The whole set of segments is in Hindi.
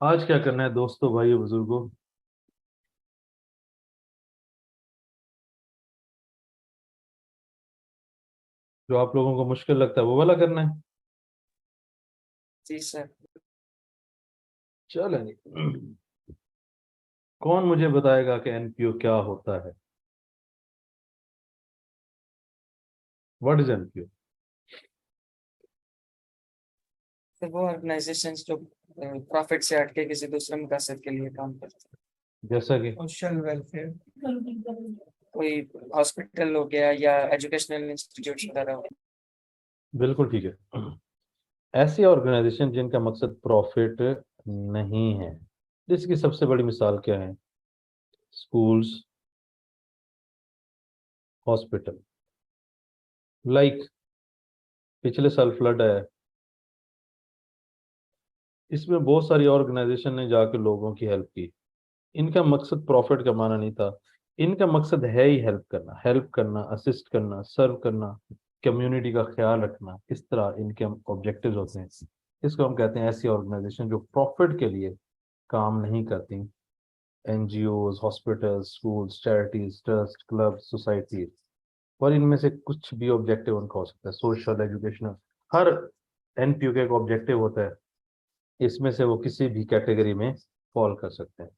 आज क्या करना है दोस्तों, भाइयों, बुजुर्गों? जो आप लोगों को मुश्किल लगता है वो वाला करना है। जी सर। चलेंगे। कौन मुझे बताएगा कि एनपीओ क्या होता है? What is NPO? तो वो ऑर्गेनाइजेशंस जो प्रॉफिट से हटके किसी दूसरे मकसद के लिए काम करते हैं। जैसा कि सोशल वेलफेयर, कोई हॉस्पिटल हो गया या एजुकेशनल इंस्टीट्यूट वगैरह हो गया। बिल्कुल ठीक है। ऐसी ऑर्गेनाइजेशन जिनका मकसद प्रॉफिट नहीं है, जिसकी सबसे बड़ी मिसाल क्या है? Schools, hospital. लाइक पिछले साल फ्लड आया, इसमें बहुत सारी ऑर्गेनाइजेशन ने जाके लोगों की हेल्प की। इनका मकसद प्रॉफिट कमाना नहीं था। इनका मकसद है ही हेल्प करना, असिस्ट करना, सर्व करना, कम्युनिटी का ख्याल रखना। इस तरह इनके ऑब्जेक्टिव्स होते हैं। इसको हम कहते हैं ऐसी ऑर्गेनाइजेशन जो प्रॉफिट के लिए काम नहीं करती। NGOs, hospitals, schools, charities, trust, club, societies. और इनमें से कुछ भी ऑब्जेक्टिव उनका हो सकता है, सोशल, एजुकेशनल। हर एनपीओ का एक ऑब्जेक्टिव होता है। इसमें से वो किसी भी कैटेगरी में फॉल कर सकते हैं।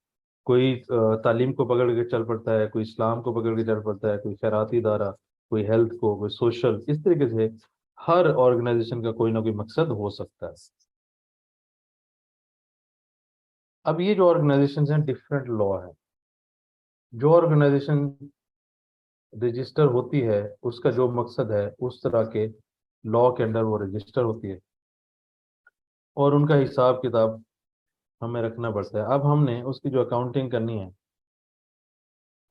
कोई तालीम को पकड़ के चल पड़ता है, कोई इस्लाम को पकड़ के चल पड़ता है, कोई खैराती इदारा, कोई हेल्थ को, कोई सोशल। इस तरीके से हर ऑर्गेनाइजेशन का कोई ना कोई मकसद हो सकता है। अब ये जो ऑर्गेनाइजेशन हैं, डिफरेंट लॉ है। जो ऑर्गेनाइजेशन रजिस्टर होती है, उसका जो मकसद है उस तरह के लॉ के अंडर वो रजिस्टर होती है, और उनका हिसाब किताब हमें रखना पड़ता है। अब हमने उसकी जो अकाउंटिंग करनी है,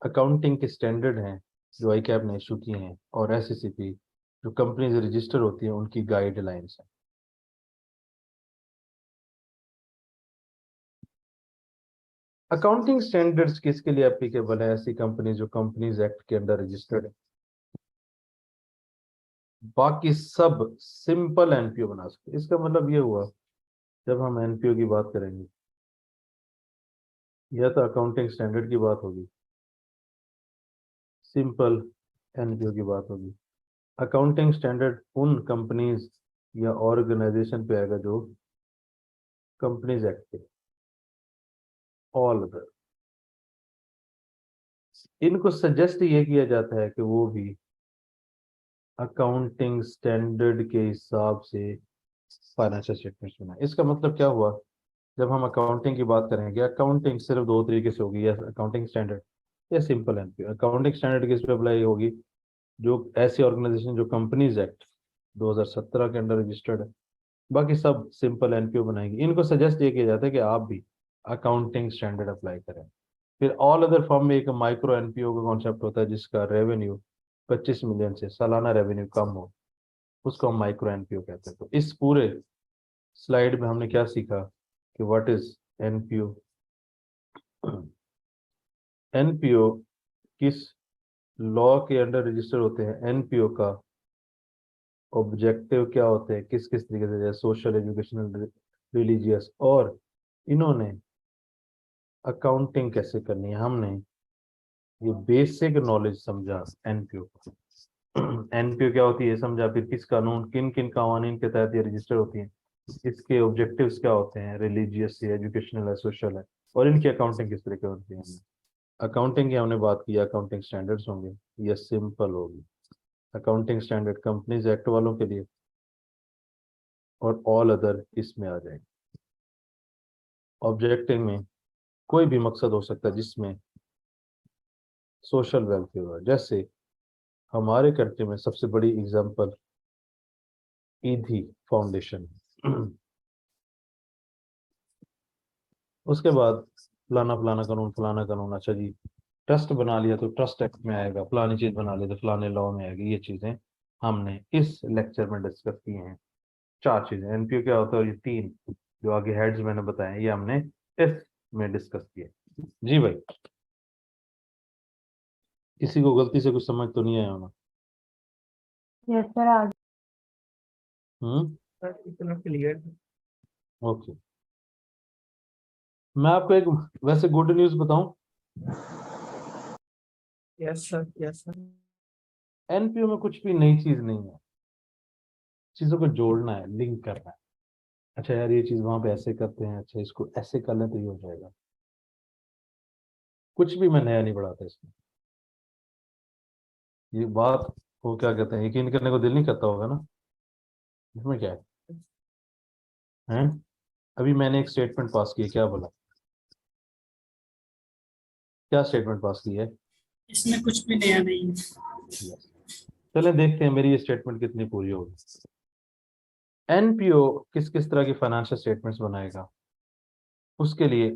अकाउंटिंग के स्टैंडर्ड हैं जो आई कैप ने इशू किए हैं, और एससीसीपी जो कंपनीज रजिस्टर होती हैं उनकी गाइडलाइंस है। अकाउंटिंग स्टैंडर्ड्स किसके लिए एप्लीकेबल है? ऐसी कंपनी जो कंपनीज एक्ट के अंडर रजिस्टर्ड है। बाकी सब सिंपल एनपीओ बना सकते हैं। इसका मतलब ये हुआ, जब हम एनपीओ की बात करेंगे, या तो अकाउंटिंग स्टैंडर्ड की बात होगी, सिंपल एनपीओ की बात होगी। अकाउंटिंग स्टैंडर्ड उन कंपनीज या ऑर्गेनाइजेशन पे आएगा जो कंपनीज एक्ट के, ऑल अदर। इनको सजेस्ट ये किया जाता है कि वो भी अकाउंटिंग स्टैंडर्ड के हिसाब से फाइनेंशियल स्टेटमेंट्स बनाए। इसका मतलब क्या हुआ? जब हम अकाउंटिंग की बात करेंगे, अकाउंटिंग सिर्फ दो तरीके से होगी, या अकाउंटिंग स्टैंडर्ड या सिंपल एनपीओ। अकाउंटिंग स्टैंडर्ड किस पे अप्लाई होगी? जो ऐसी ऑर्गेनाइजेशन जो कंपनीज एक्ट 2017 के अंडर रजिस्टर्ड है। बाकी सब सिंपल एनपीओ बनाएंगे। इनको सजेस्ट ये किया जाता है कि आप भी अकाउंटिंग स्टैंडर्ड अप्लाई करें। फिर ऑल अदर फर्म में एक माइक्रो एनपीओ का कॉन्सेप्ट होता है, जिसका रेवेन्यू 25 मिलियन से सालाना रेवेन्यू कम हो, उसको हम माइक्रो एनपीओ कहते हैं। तो इस पूरे स्लाइड में हमने क्या सीखा कि व्हाट इज एनपीओ, एनपीओ किस लॉ के अंडर रजिस्टर होते हैं, एनपीओ का ऑब्जेक्टिव क्या होते हैं, किस किस तरीके से, जैसे सोशल, एजुकेशनल, रिलीजियस, और इन्होंने अकाउंटिंग कैसे करनी है। हमने ये बेसिक नॉलेज समझा एनपीओ को। एनपीओ क्या होती है ये समझा, फिर किस कानून, किन किन कानून के तहत ये रजिस्टर होती है, इसके ऑब्जेक्टिव्स क्या होते हैं, रिलीजियस है, एजुकेशनल है, सोशल है, और इनकी अकाउंटिंग किस तरह की होती है। अकाउंटिंग की हमने बात की, अकाउंटिंग स्टैंडर्ड्स होंगे, ये सिंपल होगी। अकाउंटिंग स्टैंडर्ड कंपनीज एक्ट वालों के लिए, और ऑल अदर इसमें आ जाएंगे। ऑब्जेक्टिव में कोई भी मकसद हो सकता है जिसमें सोशल वेलफेयर हो। जैसे हमारे कंट्री में सबसे बड़ी एग्जांपल ईदी फाउंडेशन। उसके बाद फलाना फलाना कानून, फलाना कानून, अच्छा जी ट्रस्ट बना लिया तो ट्रस्ट एक्ट में आएगा, फलानी चीज बना लिया तो फलाने लॉ में आएगी। ये चीजें हमने इस लेक्चर में डिस्कस की हैं। चार चीजें एनपीओ क्या होता है, और ये तीन जो आगे हेड्स मैंने बताए ये हमने इस में डिस्कस किए। जी भाई, किसी को गलती से कुछ समझ तो नहीं आया होना? यस सर, आगे। हम्म। इतना क्लियर। ओके। मैं आपको एक वैसे गुड न्यूज बताऊं, yes sir, yes sir. NPO में कुछ भी नई चीज नहीं है, चीजों को जोड़ना है, लिंक करना है। अच्छा यार ये चीज वहां पे ऐसे करते हैं, अच्छा इसको ऐसे कर लें तो ये हो जाएगा। कुछ भी मैं नया नहीं बढ़ाता इसमें। ये बात को क्या कहते हैं, यकीन करने को दिल नहीं करता होगा ना, इसमें क्या है? अभी मैंने एक स्टेटमेंट पास की है, क्या बोला, क्या स्टेटमेंट पास की है? इसमें कुछ भी नया नहीं है। चलें देखते हैं मेरी ये स्टेटमेंट कितनी पूरी होगी। एनपीओ किस किस तरह की फाइनेंशियल स्टेटमेंट्स बनाएगा, उसके लिए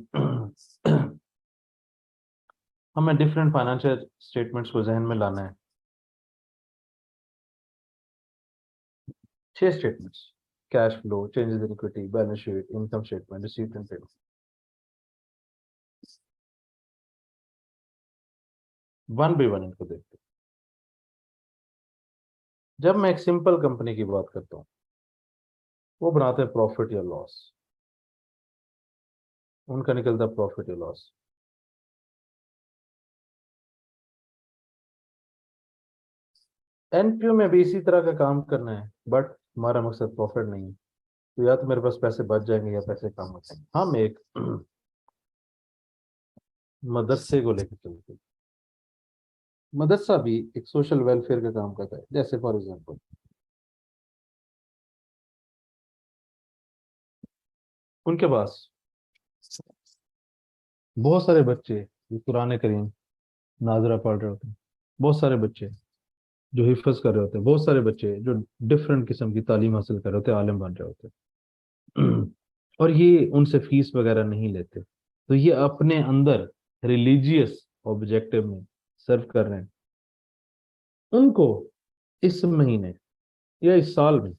हमें डिफरेंट फाइनेंशियल स्टेटमेंट्स को जहन में लाना है। 6 statements, cash flow, changes in equity, balance sheet, income statement, received and paid. One by one इनको देखते हैं। जब मैं एक सिंपल कंपनी की बात करता हूँ, वो बनाते हैं प्रॉफिट या लॉस, उनका निकलता प्रॉफिट या लॉस। एनपीओ में भी इसी तरह का काम करना है, बट हमारा मकसद प्रॉफिट नहीं है। तो या तो मेरे पास पैसे बच जाएंगे या पैसे कम हो जाएंगे। हम एक मदरसे को लेकर चलते हैं। मदरसा भी एक सोशल वेलफेयर का काम करता है। जैसे फॉर एग्जांपल, उनके पास बहुत सारे बच्चे जो कुरान करीम नाजरा पढ़ रहे होते हैं, बहुत सारे बच्चे जो हिफ्ज कर रहे होते हैं, बहुत सारे बच्चे जो डिफरेंट किस्म की तालीम हासिल कर रहे होते हैं, आलिम बन रहे होते हैं। और ये उनसे फीस वगैरह नहीं लेते, तो ये अपने अंदर रिलीजियस ऑब्जेक्टिव में सर्व कर रहे हैं। उनको इस महीने या इस साल में,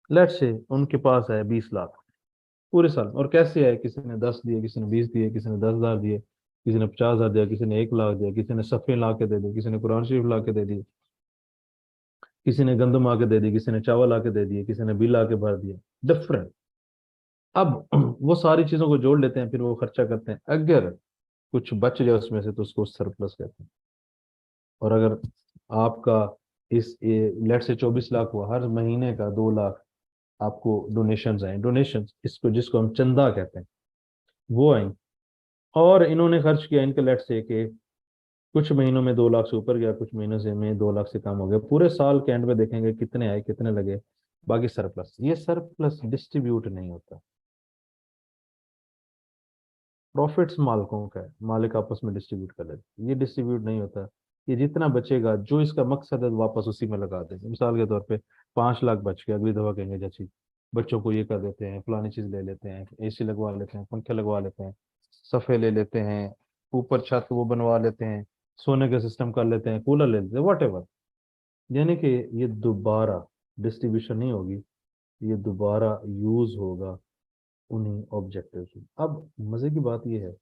लेट से उनके पास है 20 लाख पूरे साल, और कैसे है, किसी ने 10 दिए, किसी ने 20 दिए, किसी ने 10,000 दिए, किसी ने 50,000 दिया, किसी ने 1 लाख दिया, किसी ने सफ़े ला के दे दिए, किसी ने कुरान शरीफ ला के दे दिए, किसी ने गंदम आके दे दी, किसी ने चावल आके दे दिए, किसी ने बिल आके भर दिया, डिफरेंट। अब वो सारी चीजों को जोड़ लेते हैं, फिर वो खर्चा करते हैं। अगर कुछ बच जाए उसमें से तो उसको सरप्लस कहते हैं। और अगर आपका इस लेट से 24 लाख हुआ, हर महीने का 2 लाख आपको डोनेशंस आए, डोनेशंस इसको जिसको हम चंदा कहते हैं, वो आई, और इन्होंने खर्च किया इनके लेट से कि कुछ महीनों में 2 लाख से ऊपर गया, कुछ महीनों से में 2 लाख से कम हो गया, पूरे साल के एंड में देखेंगे कितने आए कितने लगे, बाकी सरप्लस। ये सरप्लस डिस्ट्रीब्यूट नहीं होता, प्रॉफिट्स मालिकों का है, मालिक आपस में डिस्ट्रीब्यूट कर लेते हैं, ये डिस्ट्रीब्यूट नहीं होता। ये जितना बचेगा, जो इसका मकसद है, वापस उसी में लगा देंगे। मिसाल के तौर पे 5 लाख बच गया, अगली दफा कहेंगे जैसी बच्चों को ये कर देते हैं, फलानी चीज ले लेते हैं, एसी लगवा लेते हैं, पंखे लगवा लेते हैं, सफे ले लेते हैं, ऊपर छत वो बनवा लेते हैं, सोने का सिस्टम कर लेते हैं, कूलर ले लेते हैं, वट एवर। यानी कि ये दोबारा डिस्ट्रीब्यूशन नहीं होगी, ये दोबारा यूज होगा उन्हीं ऑब्जेक्टिव्स में। अब मजे की बात यह है,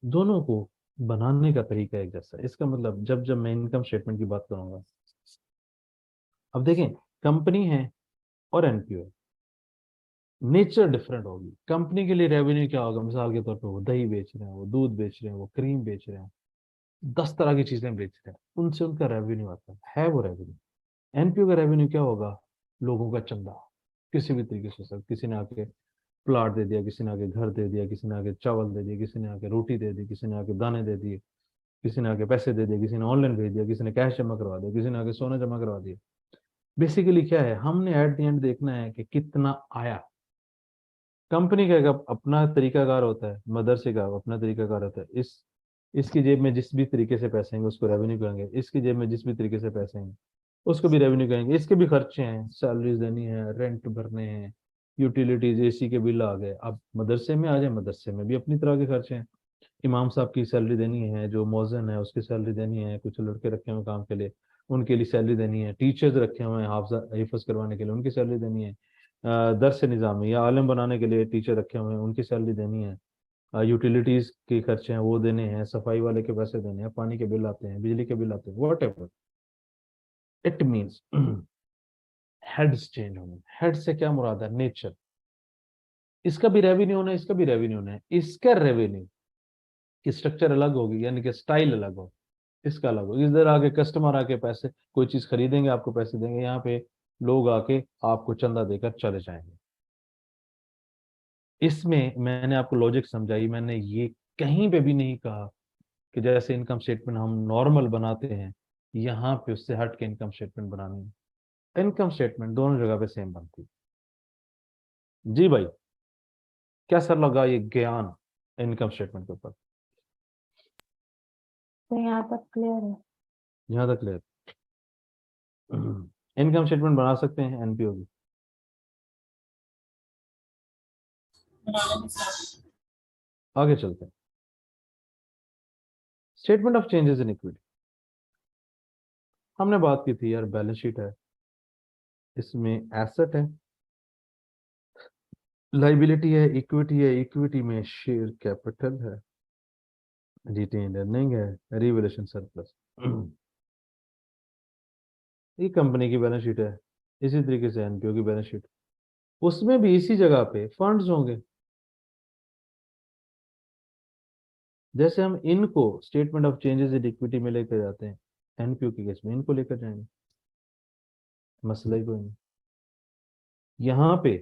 दोनों को बनाने का तरीका एक जैसा है। इसका मतलब जब जब मैं इनकम स्टेटमेंट की बात करूंगा, अब देखें, कंपनी है और एनपीओ, नेचर डिफरेंट होगी। कंपनी के लिए रेवेन्यू क्या होगा, मिसाल के तौर पे वो दही बेच रहे हैं, वो दूध बेच रहे हैं, वो क्रीम बेच रहे हैं, 10 तरह की चीजें बेच रहे हैं, उनसे उनका रेवेन्यू आता है वो रेवेन्यू। एनपीओ का रेवेन्यू क्या होगा, लोगों का चंदा, किसी भी तरीके से। सर किसी ने आके प्लाट दे दिया, किसी ने आके घर दे दिया, किसी ने आके चावल दे दिया, किसी ने आके रोटी दे दी, किसी ने आके दाने दे दिए, किसी ने आके पैसे दे दिए, किसी ने ऑनलाइन भेज दिया, किसी ने कैश जमा करवा दिया, किसी ने आके सोना जमा करवा दिया। बेसिकली क्या है, हमने एट द एंड देखना है कि कितना आया। कंपनी का एक अपना तरीकाकार होता है, मदरसे का अपना तरीकाकार होता है। इसकी जेब में जिस भी तरीके से पैसे आएंगे उसको रेवेन्यू कहेंगे, इसकी जेब में जिस भी तरीके से पैसे आएंगे उसको भी रेवेन्यू कहेंगे। इसके भी खर्चे हैं, सैलरीज देनी है, रेंट भरने हैं, यूटिलिटीज, एसी के बिल आ गए। अब मदरसे में आ जाए, मदरसे में भी अपनी तरह के खर्चे हैं। इमाम साहब की सैलरी देनी है, जो मौजन है उसकी सैलरी देनी है, कुछ लड़के रखे हुए काम के लिए उनके लिए सैलरी देनी है, टीचर्स रखे हुए हैं हाफजा हिफ्ज करवाने के लिए उनकी सैलरी देनी है, दरस निज़ामी या आलिम बनाने के लिए टीचर रखे हुए हैं उनकी सैलरी देनी है, यूटिलिटीज के खर्चे हैं वो देने हैं, सफाई वाले के पैसे देने हैं, पानी के बिल आते हैं, बिजली के बिल आते हैं, what ever it means. Heads change होंगे। हेड से क्या मुराद है, नेचर। इसका भी रेवेन्यू होना है, इसका भी रेवेन्यू होना है। इसका रेवेन्यू की स्ट्रक्चर अलग होगी, यानी कि स्टाइल अलग हो, इसका अलग हो। इधर आके कस्टमर आके पैसे कोई चीज खरीदेंगे, आपको पैसे देंगे, यहाँ पे लोग आके आपको चंदा देकर चले जाएंगे। इसमें मैंने आपको लॉजिक समझाई, मैंने ये कहीं पे भी नहीं कहा कि जैसे इनकम स्टेटमेंट हम नॉर्मल बनाते हैं यहाँ पे उससे हट के इनकम स्टेटमेंट बनानी है। इनकम स्टेटमेंट दोनों जगह पे सेम बनती है। जी भाई, कैसा लगा ये ज्ञान इनकम स्टेटमेंट के ऊपर? तो यहाँ तक क्लियर है। यहाँ तक क्लियर? इनकम स्टेटमेंट बना सकते हैं एनपीओ की? बनाने के साथ आगे चलते हैं। Statement of changes in equity हमने बात की थी यार। बैलेंस शीट है, इसमें एसेट है, लाइबिलिटी है, इक्विटी है, इक्विटी में शेयर कैपिटल है, रिटेन्ड अर्निंग है, रिवैल्यूएशन सरप्लस। ये कंपनी की बैलेंस शीट है। इसी तरीके से एनपीओ की बैलेंस शीट, उसमें भी इसी जगह पे फंड्स होंगे। जैसे हम इनको statement of changes in equity में लेकर जाते हैं, एनपीओ के केस में इनको लेकर जाएंगे, मसला ही कोई नहीं। यहाँ पे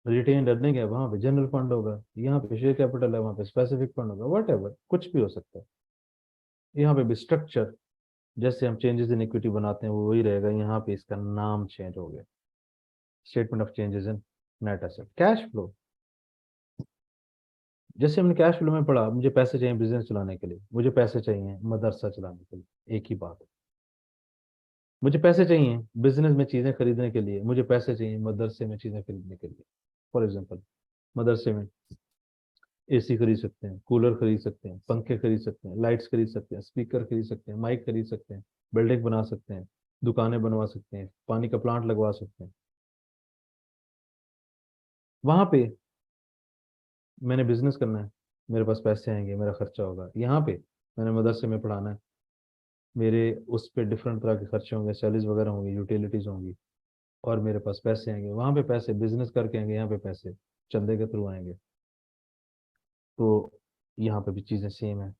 रिटेन्ड अर्निंग है, वहां पे जनरल फंड होगा, यहाँ पे शेयर कैपिटल है, वहां पे स्पेसिफिक फंड होगा, वट एवर, कुछ भी हो सकता है। यहाँ पे भी स्ट्रक्चर जैसे हम चेंजेस इन इक्विटी बनाते हैं वो वही रहेगा, यहाँ पे इसका नाम चेंज हो गया, statement of changes in net asset. Cash flow, जैसे हमने कैश फ्लो में पढ़ा, मुझे पैसे चाहिए बिजनेस चलाने के लिए, मुझे पैसे चाहिए मदरसा चलाने के लिए, एक ही बात है। मुझे पैसे चाहिए बिजनेस में चीजें खरीदने के लिए, मुझे पैसे चाहिए मदरसे में चीजें खरीदने के लिए। फॉर एग्जाम्पल, मदरसे में एसी खरीद सकते हैं, कूलर खरीद सकते हैं, पंखे खरीद सकते हैं, लाइट्स खरीद सकते हैं, स्पीकर खरीद सकते हैं, माइक खरीद सकते हैं, बिल्डिंग बना सकते हैं, दुकानें बनवा सकते हैं, पानी का प्लांट लगवा सकते हैं। वहां पे मैंने बिजनेस करना है, मेरे पास पैसे आएंगे, मेरा खर्चा होगा। यहाँ पे मैंने मदरसे में पढ़ाना है, मेरे उस पर डिफरेंट तरह के खर्चे होंगे, सैलरीज वगैरह होंगी, यूटिलिटीज होंगी, और मेरे पास पैसे आएंगे। वहां पे पैसे बिजनेस करके आएंगे, यहाँ पे पैसे चंदे के थ्रू आएंगे। तो यहाँ पे भी चीजें सेम है।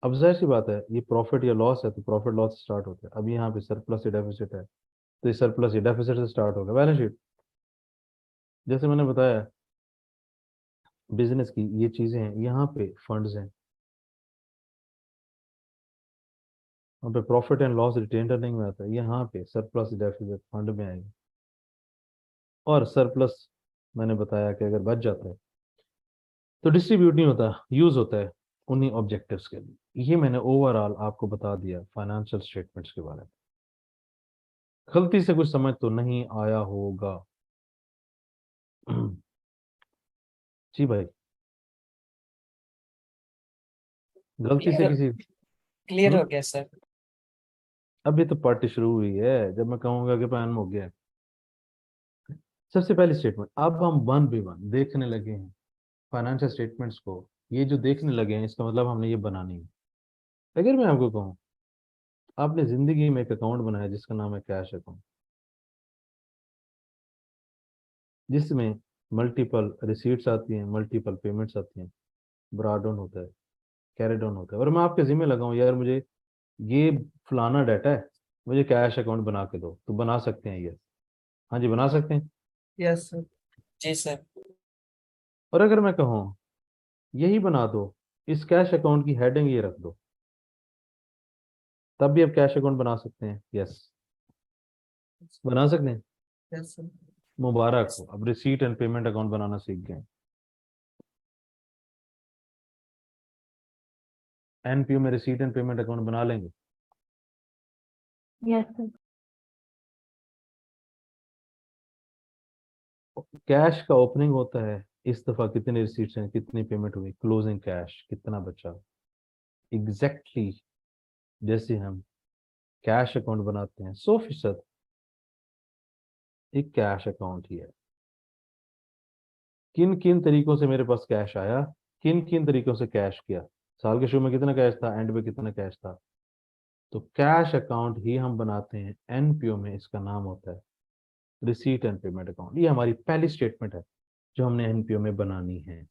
अब जाहिर सी बात है, ये प्रॉफिट या लॉस है तो प्रॉफिट लॉस स्टार्ट होता है। अब यहाँ पे सरप्लस या डेफिसिट है तो ये सरप्लस या डेफिसिट से स्टार्ट होगा बैलेंस शीट। जैसे मैंने बताया बिजनेस की ये चीजें हैं, यहाँ पे फंड्स हैं, वहाँ पे profit and loss retain earning में आता है, यहाँ पे सरप्लस डेफिसिट फंड में आएगा। और सरप्लस मैंने बताया कि अगर बच जाता है तो डिस्ट्रीब्यूट नहीं होता, यूज होता है उन्हीं ऑब्जेक्टिव्स के लिए। ये मैंने ओवरऑल आपको बता दिया फाइनेंशियल स्टेटमेंट्स के बारे में। गलती से कुछ समझ तो नहीं आया होगा? जी भाई, गलती से क्लियर किसी क्लियर हम्म? हो गया सर। अभी तो पार्टी शुरू हुई है, जब मैं कहूंगा कि पैन हो गया। सबसे पहली स्टेटमेंट, अब हम वन बाय वन देखने लगे हैं फाइनेंशियल स्टेटमेंट्स को। ये जो देखने लगे हैं इसका मतलब हमने ये बनानी है। अगर मैं आपको कहूँ, आपने जिंदगी में एक अकाउंट बनाया जिसका नाम है कैश अकाउंट, जिसमें मल्टीपल रिसीट्स आती हैं, मल्टीपल पेमेंट्स आती हैं, ब्रॉड डाउन होता है, कैरी डाउन होता है, और मैं आपके जिम्मे लगाऊं यार मुझे ये फलाना डाटा है, मुझे कैश अकाउंट बना के दो, तो बना सकते हैं ये? हाँ जी, बना सकते हैं। Yes sir. जी सर। और अगर मैं कहूँ यही बना दो, इस कैश अकाउंट की हेडिंग ये रख दो, तब भी आप कैश अकाउंट बना सकते हैं? यस, बना सकते हैं। Yes sir. मुबारक हो, अब रिसीट एंड पेमेंट अकाउंट बनाना सीख गए। एनपीओ में रिसीट एंड पेमेंट अकाउंट बना लेंगे? Yes sir. कैश का ओपनिंग होता है, इस दफा कितने रिसीट्स हैं, कितनी पेमेंट हुई, क्लोजिंग कैश कितना बचा, एग्जैक्टली जैसे हम कैश अकाउंट बनाते हैं 100% एक कैश अकाउंट ही है। किन किन तरीकों से मेरे पास कैश आया, किन किन तरीकों से कैश किया, साल के शुरू में कितना कैश था, एंड में कितना कैश था, तो कैश अकाउंट ही हम बनाते हैं। एनपीओ में इसका नाम होता है रिसीट एंड पेमेंट अकाउंट, ये हमारी पहली स्टेटमेंट है जो हमने एनपीओ में बनानी है।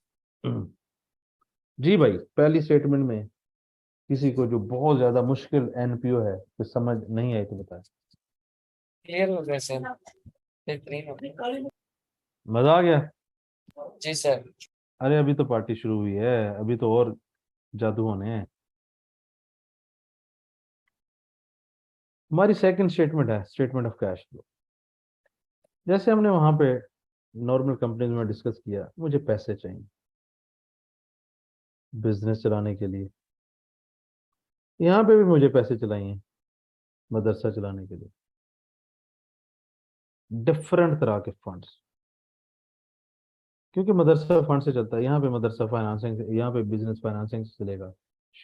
जी भाई, पहली स्टेटमेंट में किसी को जो बहुत ज्यादा मुश्किल एनपीओ है तो समझ नहीं आई तो बताए। क्लियर हो गया सर, बेहतरीन हो गया। मजा आ गया? जी सर। अरे अभी तो पार्टी शुरू हुई है, अभी तो और जादू होने हैं। हमारी सेकंड स्टेटमेंट है स्टेटमेंट ऑफ कैश फ्लो। जैसे हमने वहां पे नॉर्मल कंपनीज में डिस्कस किया, मुझे पैसे चाहिए बिजनेस चलाने के लिए, यहाँ पे भी मुझे पैसे चाहिए मदरसा चलाने के लिए। डिफरेंट तरह के फंड्स, क्योंकि मदरसा फंड से चलता है, यहाँ पे मदरसा फाइनेंसिंग से, यहाँ पे बिजनेस फाइनेंसिंग से चलेगा।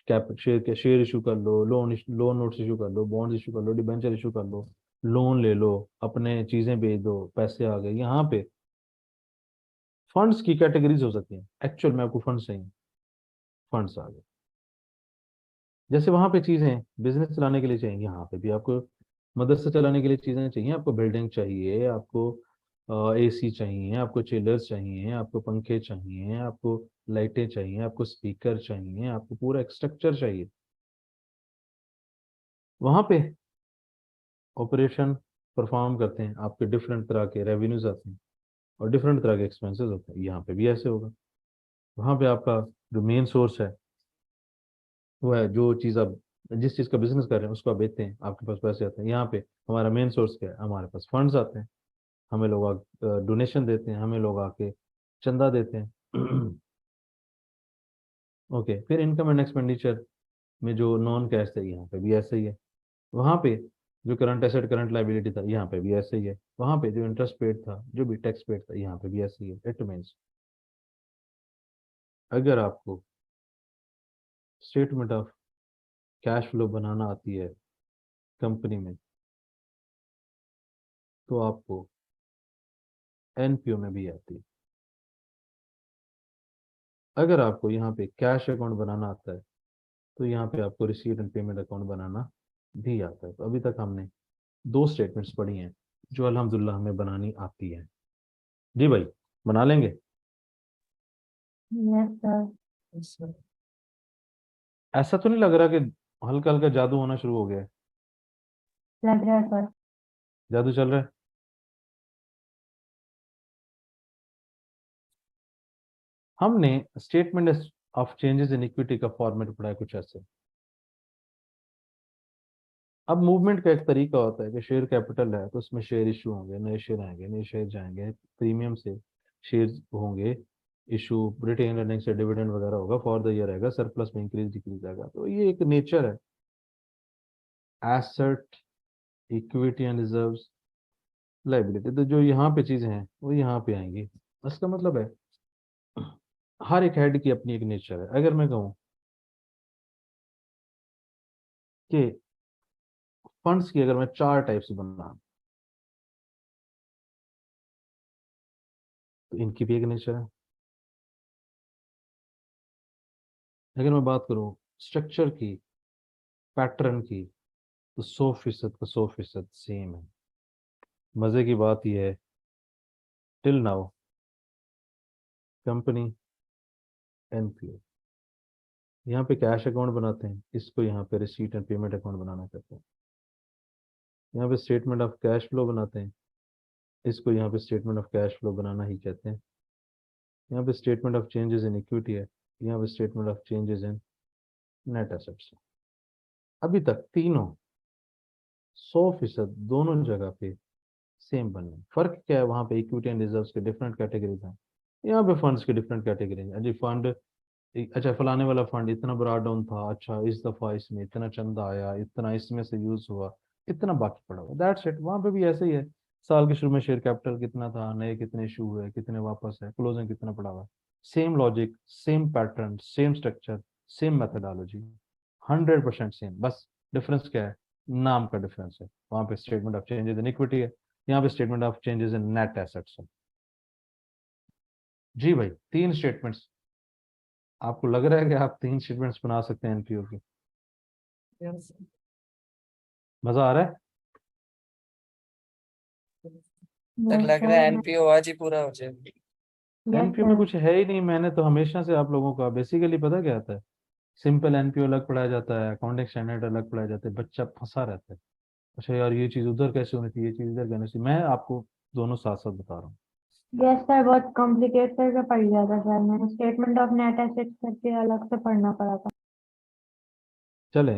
कैप शेयर के शेयर इशू कर लो, लोन नोट्स इशू कर लो, बॉन्ड इशू कर लो, डिबेंचर इशू कर लो, लोन ले लो, अपने चीजें बेच दो, पैसे आ गए। यहाँ पे फंड्स की कैटेगरीज हो सकती हैं। एक्चुअल में आपको फंड्स चाहिए, फंड्स आ गए। जैसे वहां पे चीजें बिजनेस चलाने के लिए चाहिए, यहाँ पे भी आपको मदरसा चलाने के लिए चीजें चाहिए। आपको बिल्डिंग चाहिए, आपको एसी चाहिए, आपको चिलर्स चाहिए, आपको पंखे चाहिए, आपको लाइटें चाहिए, आपको स्पीकर चाहिए, आपको पूरा एक स्ट्रक्चर चाहिए। वहां पे ऑपरेशन परफॉर्म करते हैं, आपके डिफरेंट तरह के रेवेन्यूज आते हैं और डिफरेंट तरह के एक्सपेंसेस होते हैं। यहाँ पे भी ऐसे होगा। वहां पे आपका जो मेन सोर्स है वो है जो चीज़ आप जिस चीज़ का बिजनेस कर रहे हैं उसको आप बेचते हैं, आपके पास पैसे आते हैं। यहाँ पे हमारा मेन सोर्स क्या है? हमारे पास फंड्स आते हैं, हमें लोग डोनेशन देते हैं, हमें लोग आके चंदा देते हैं। ओके, फिर इनकम एंड एक्सपेंडिचर में जो नॉन कैश है, यहाँ पे भी ऐसे ही है। वहाँ पे जो करंट एसेट करंट लाइबिलिटी था, यहाँ पे भी ऐसे ही है। वहाँ पे जो इंटरेस्ट पेड था, जो भी टैक्स पेड था, यहाँ पे भी ऐसे ही है। इट मीन्स अगर आपको स्टेटमेंट ऑफ कैश फ्लो बनाना आती है कंपनी में, तो आपको एनपीओ में भी आती है। अगर आपको यहाँ पे कैश अकाउंट बनाना आता है तो यहाँ पे आपको रिसीट एंड पेमेंट अकाउंट बनाना भी आता है। तो अभी तक हमने दो स्टेटमेंट्स पढ़ी हैं जो अल्हम्दुलिल्लाह हमें बनानी आती है। जी भाई, बना लेंगे? Yes sir. ऐसा तो नहीं लग रहा कि हल्का हल्का जादू होना शुरू हो गया है? लग रहा है सर। जादू चल रहा है? हमने statement of changes in equity का फॉर्मेट पढ़ा है कुछ ऐसे। अब मूवमेंट का एक तरीका होता है कि शेयर कैपिटल है तो उसमें शेयर इशू होंगे, नए शेयर आएंगे, नए शेयर जाएंगे, प्रीमियम से शेयर होंगे इशू, रिटेन अर्निंग से डिविडेंड वगैरह होगा, फॉर द ईयर आएगा, सरप्लस में इंक्रीज डिक्रीज आएगा। तो ये एक नेचर है। Asset, equity and reserves, liability, तो जो यहाँ पे चीजें हैं वो यहाँ पे आएंगी। इसका मतलब है हर एक हेड की अपनी एक नेचर है। अगर मैं कहूँ कि फंड्स की अगर मैं चार टाइप्स बना, तो इनकी भी एक नेचर है। अगर मैं बात करूँ स्ट्रक्चर की, पैटर्न की, तो 100% का 100% सेम है। मजे की बात यह है, टिल नाउ कंपनी एनपीओ यहाँ पे कैश अकाउंट बनाते हैं, इसको यहाँ पे रिसीट एंड पेमेंट अकाउंट बनाना कहते हैं। यहाँ पे स्टेटमेंट ऑफ कैश फ्लो बनाते हैं, इसको यहाँ पे स्टेटमेंट ऑफ कैश फ्लो बनाना ही कहते हैं। यहाँ पे statement of changes in equity है, यहाँ पे statement of changes in net assets. अभी तक तीनों 100% दोनों जगह पे सेम बने। फर्क क्या है? वहाँ पे इक्विटी एंड रिजर्व्स के डिफरेंट कैटेगरीज हैं, यहाँ पे फंड्स के डिफरेंट कैटेगरीज हैं। जी फंड, अच्छा फलाने वाला फंड इतना बड़ा डाउन था, अच्छा इस दफा इसमें इतना चंदा आया, इतना इसमें से यूज हुआ, इतना बाकी पड़ा हुआ, दैट्स इट। वहां पे भी ऐसे ही है। साल के शुरू में शेयर कैपिटल कितना था, नए कितने इशू हुए, कितने वापस है, क्लोजिंग कितना पड़ा हुआ है। Same logic, same pattern, same structure, same methodology, 100% same. बस डिफरेंस क्या है? नाम का डिफरेंस है। वहां पे statement of changes in equity है, यहाँ पे statement of changes in net assets है। जी भाई, तीन स्टेटमेंट्स। आपको लग रहा है कि आप तीन स्टेटमेंट्स बना सकते हैं एनपीओ की? मजा आ रहा है? तो लग रहा है एनपीओ आज ही पूरा हो जाए। एनपीओ में कुछ है ही नहीं। मैंने तो हमेशा से आप लोगों का बेसिकली पता क्या आता है, सिंपल एनपीओ अलग पढ़ाया जाता है, अकाउंटिंग स्टैंडर्ड अलग पढ़ाया जाता है, बच्चा फंसा रहता है। अच्छा यार ये चीज उधर कैसे होनी थी, ये चीज इधर करनी थी। मैं आपको दोनों साथ साथ बता रहा हूँ। यस सर, बहुत कॉम्प्लिकेट करके पढ़ लिया था सर मैंने, स्टेटमेंट ऑफ नेट एसेट्स करके अलग से पढ़ना पड़ा था। चले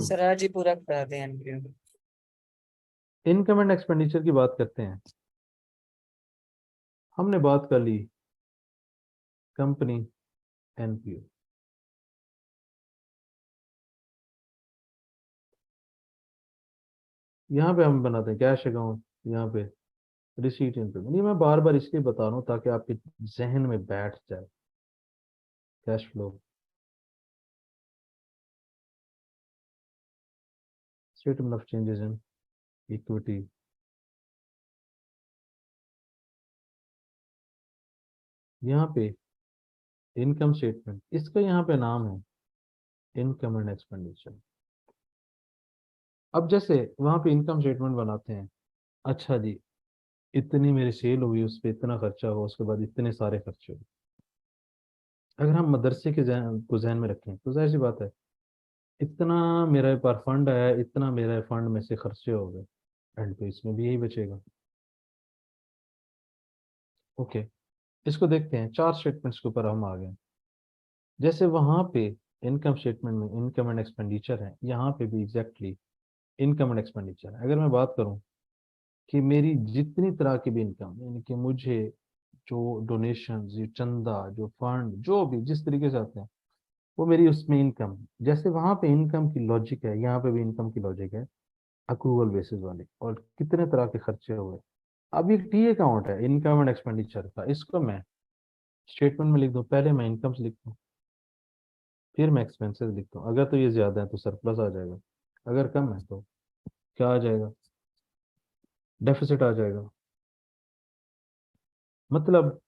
सर आज ही पूरा करा दें एनपीओ। इनकम एंड एक्सपेंडिचर की बात करते हैं। हमने बात कर ली कंपनी एनपीओ। यहाँ पे हम बनाते हैं कैश अकाउंट, यहाँ पे रिसीट इन पेमेंट। ये मैं बार बार इसलिए बता रहा हूँ ताकि आपके जहन में बैठ जाए। Cash flow, statement of changes in equity, यहाँ पे इनकम स्टेटमेंट, इसका यहाँ पे नाम है इनकम एंड एक्सपेंडिचर। अब जैसे वहां पे इनकम स्टेटमेंट बनाते हैं, अच्छा जी इतनी मेरी सेल हुई, उस पर इतना खर्चा हुआ, उसके बाद इतने सारे खर्चे हुए। अगर हम मदरसे के जहन में रखें तो जाहिर सी बात है, इतना मेरे पास फंड आया, इतना मेरे फंड में से खर्चे हो गए, एंड पे इसमें भी यही बचेगा। ओके, इसको देखते हैं। चार स्टेटमेंट्स के ऊपर हम आ गए। जैसे वहां पे इनकम स्टेटमेंट में इनकम एंड एक्सपेंडिचर है, यहाँ पे भी एग्जैक्टली इनकम एंड एक्सपेंडिचर है। अगर मैं बात करूं कि मेरी जितनी तरह की भी इनकम, यानी कि मुझे जो डोनेशन, जो चंदा, जो फंड, जो भी जिस तरीके से आते हैं, वो मेरी उसमें इनकम। जैसे वहां पे इनकम की लॉजिक है, यहाँ पे भी इनकम की लॉजिक है, अक्रूवल बेसिस वाली, और कितने तरह के खर्चे हुए। अब ये टी अकाउंट है इनकम एंड एक्सपेंडिचर का, इसको मैं स्टेटमेंट में लिख दूं। पहले मैं इनकम लिख दूं, फिर मैं एक्सपेंसेस लिख दूं। अगर तो ये ज्यादा है तो सरप्लस आ जाएगा, अगर कम है तो क्या आ जाएगा, डेफिसिट आ जाएगा। मतलब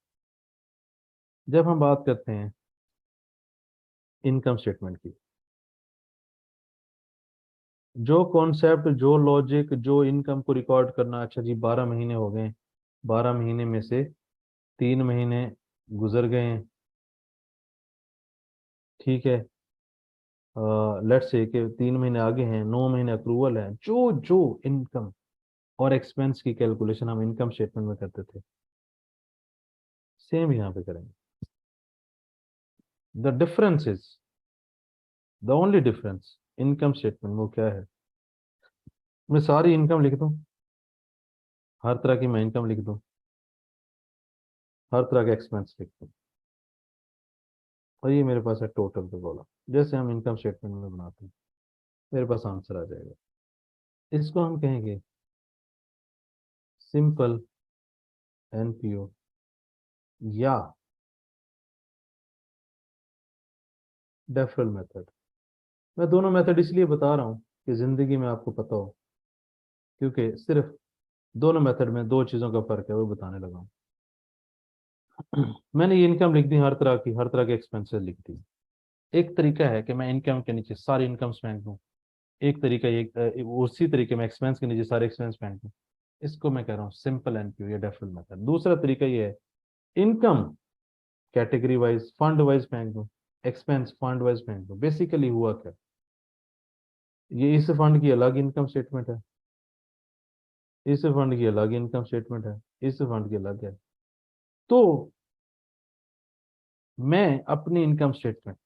जब हम बात करते हैं इनकम स्टेटमेंट की, जो कॉन्सेप्ट, जो लॉजिक, जो इनकम को रिकॉर्ड करना, अच्छा जी 12 महीने हो गए, 12 महीने में से 3 महीने गुजर गए हैं, ठीक है, लेट्स से कि 3 महीने आगे हैं, 9 महीने अप्रूवल है, जो जो इनकम और एक्सपेंस की कैलकुलेशन हम इनकम स्टेटमेंट में करते थे, सेम यहाँ पे करेंगे। The difference is, the only difference income statement वो क्या है, मैं सारी इनकम लिख दूं, हर तरह की मैं इनकम लिख दूं, हर तरह का एक्सपेंस लिख दूं, और ये मेरे पास है टोटल पे कॉलम। जैसे हम इनकम स्टेटमेंट में बनाते हैं, मेरे पास आंसर आ जाएगा। इसको हम कहेंगे सिंपल एनपीओ या डेफरल मेथड। मैं दोनों मेथड इसलिए बता रहा हूँ कि जिंदगी में आपको पता हो, क्योंकि सिर्फ दोनों मेथड में दो चीजों का फर्क है, वो बताने लगा हूँ। मैंने ये इनकम लिख दी, हर तरह की, हर तरह के एक्सपेंसेस लिख दी। एक तरीका है कि मैं इनकम के नीचे सारी इनकम फेंक दूं, एक तरीका ये उसी तरीके में एक्सपेंस के नीचे सारे एक्सपेंस फेंक दूं। इसको मैं कह रहा हूँ सिंपल एनपीओ या डेफरल मेथड। दूसरा तरीका ये है, income category wise, fund wise फेंक दूं, एक्सपेंस फंड वाइज फेंक दूं। बेसिकली हुआ क्या, ये इस फंड की अलग इनकम स्टेटमेंट है, इस फंड की अलग इनकम स्टेटमेंट है, इस फंड की अलग है। तो मैं अपनी इनकम स्टेटमेंट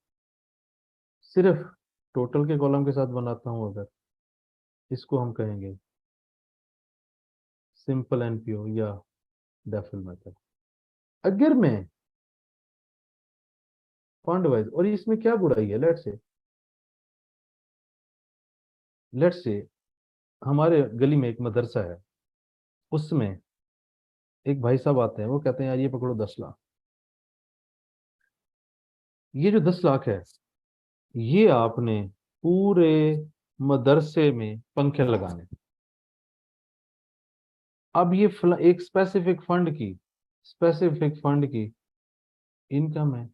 सिर्फ टोटल के कॉलम के साथ बनाता हूं, अगर इसको हम कहेंगे सिंपल एनपीओ या डेफरल मेथड। अगर मैं फंड वाइज, और इसमें क्या बुराई है, लेट्स से हमारे गली में एक मदरसा है, उसमें एक भाई साहब आते हैं, वो कहते हैं यार ये पकड़ो 10 लाख। ये जो 10 लाख है, ये आपने पूरे मदरसे में पंखे लगाने। अब ये एक स्पेसिफिक फंड की इनकम है।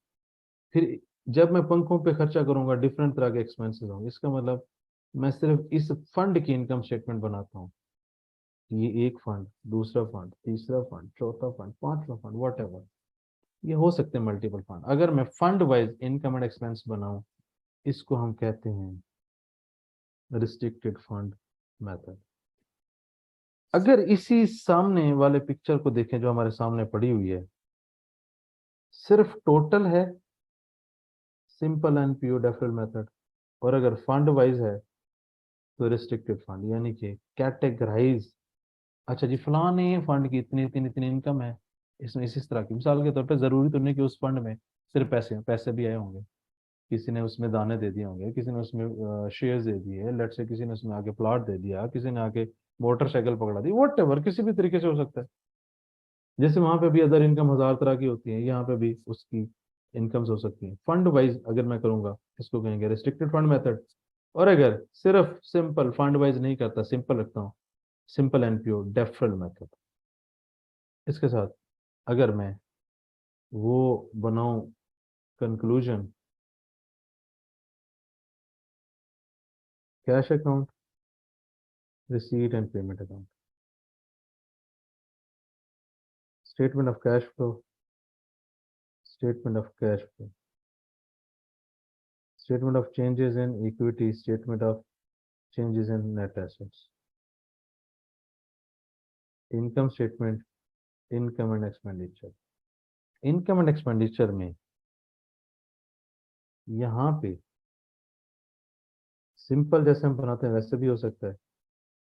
फिर जब मैं पंखों पे खर्चा करूंगा, डिफरेंट तरह के एक्सपेंसेस होंगे। इसका मतलब मैं सिर्फ इस फंड की इनकम स्टेटमेंट बनाता हूँ, ये एक फंड, दूसरा फंड, तीसरा फंड, चौथा फंड, पांचवा फंड, व्हाटएवर, ये हो सकते हैं मल्टीपल फंड। अगर मैं fund wise income and expense बनाऊं, इसको हम कहते हैं रिस्ट्रिक्टेड फंड मेथड। अगर इसी सामने वाले पिक्चर को देखें जो हमारे सामने पड़ी हुई है, सिर्फ टोटल है, simple and pure deferral method, और अगर फंड वाइज है तो रिस्ट्रिक्टेड फंड, यानी कि कैटेगराइज, अच्छा जी फलाने फंड की इतनी इतनी इतनी इनकम है, इसमें इस तरह की, मिसाल के तौर पे जरूरी तो नहीं कि उस फंड में सिर्फ पैसे पैसे भी आए होंगे, किसी ने उसमें दाने दे दिए होंगे, किसी ने उसमें शेयर्स दे दिए, लेट से किसी ने उसमें आके प्लॉट दे दिया, किसी ने आके मोटरसाइकिल पकड़ा दी, वट किसी भी तरीके से हो सकता है। जैसे वहां पे भी अदर इनकम हजार तरह की होती है, यहाँ पे भी उसकी इनकम्स हो सकती है। फंड वाइज अगर मैं करूंगा, इसको कहेंगे रिस्ट्रिक्टेड फंड मेथड। और अगर सिर्फ सिंपल फंड वाइज नहीं करता, सिंपल रखता हूँ, simple and pure deferral method. इसके साथ अगर मैं वो बनाऊं conclusion, cash account, receipt and payment account, statement of cash flow, statement of cash flow, statement of changes in equity, statement of changes in net assets, income statement, income and expenditure। Income and expenditure में यहाँ पे सिंपल जैसे हम बनाते हैं वैसे भी हो सकता है,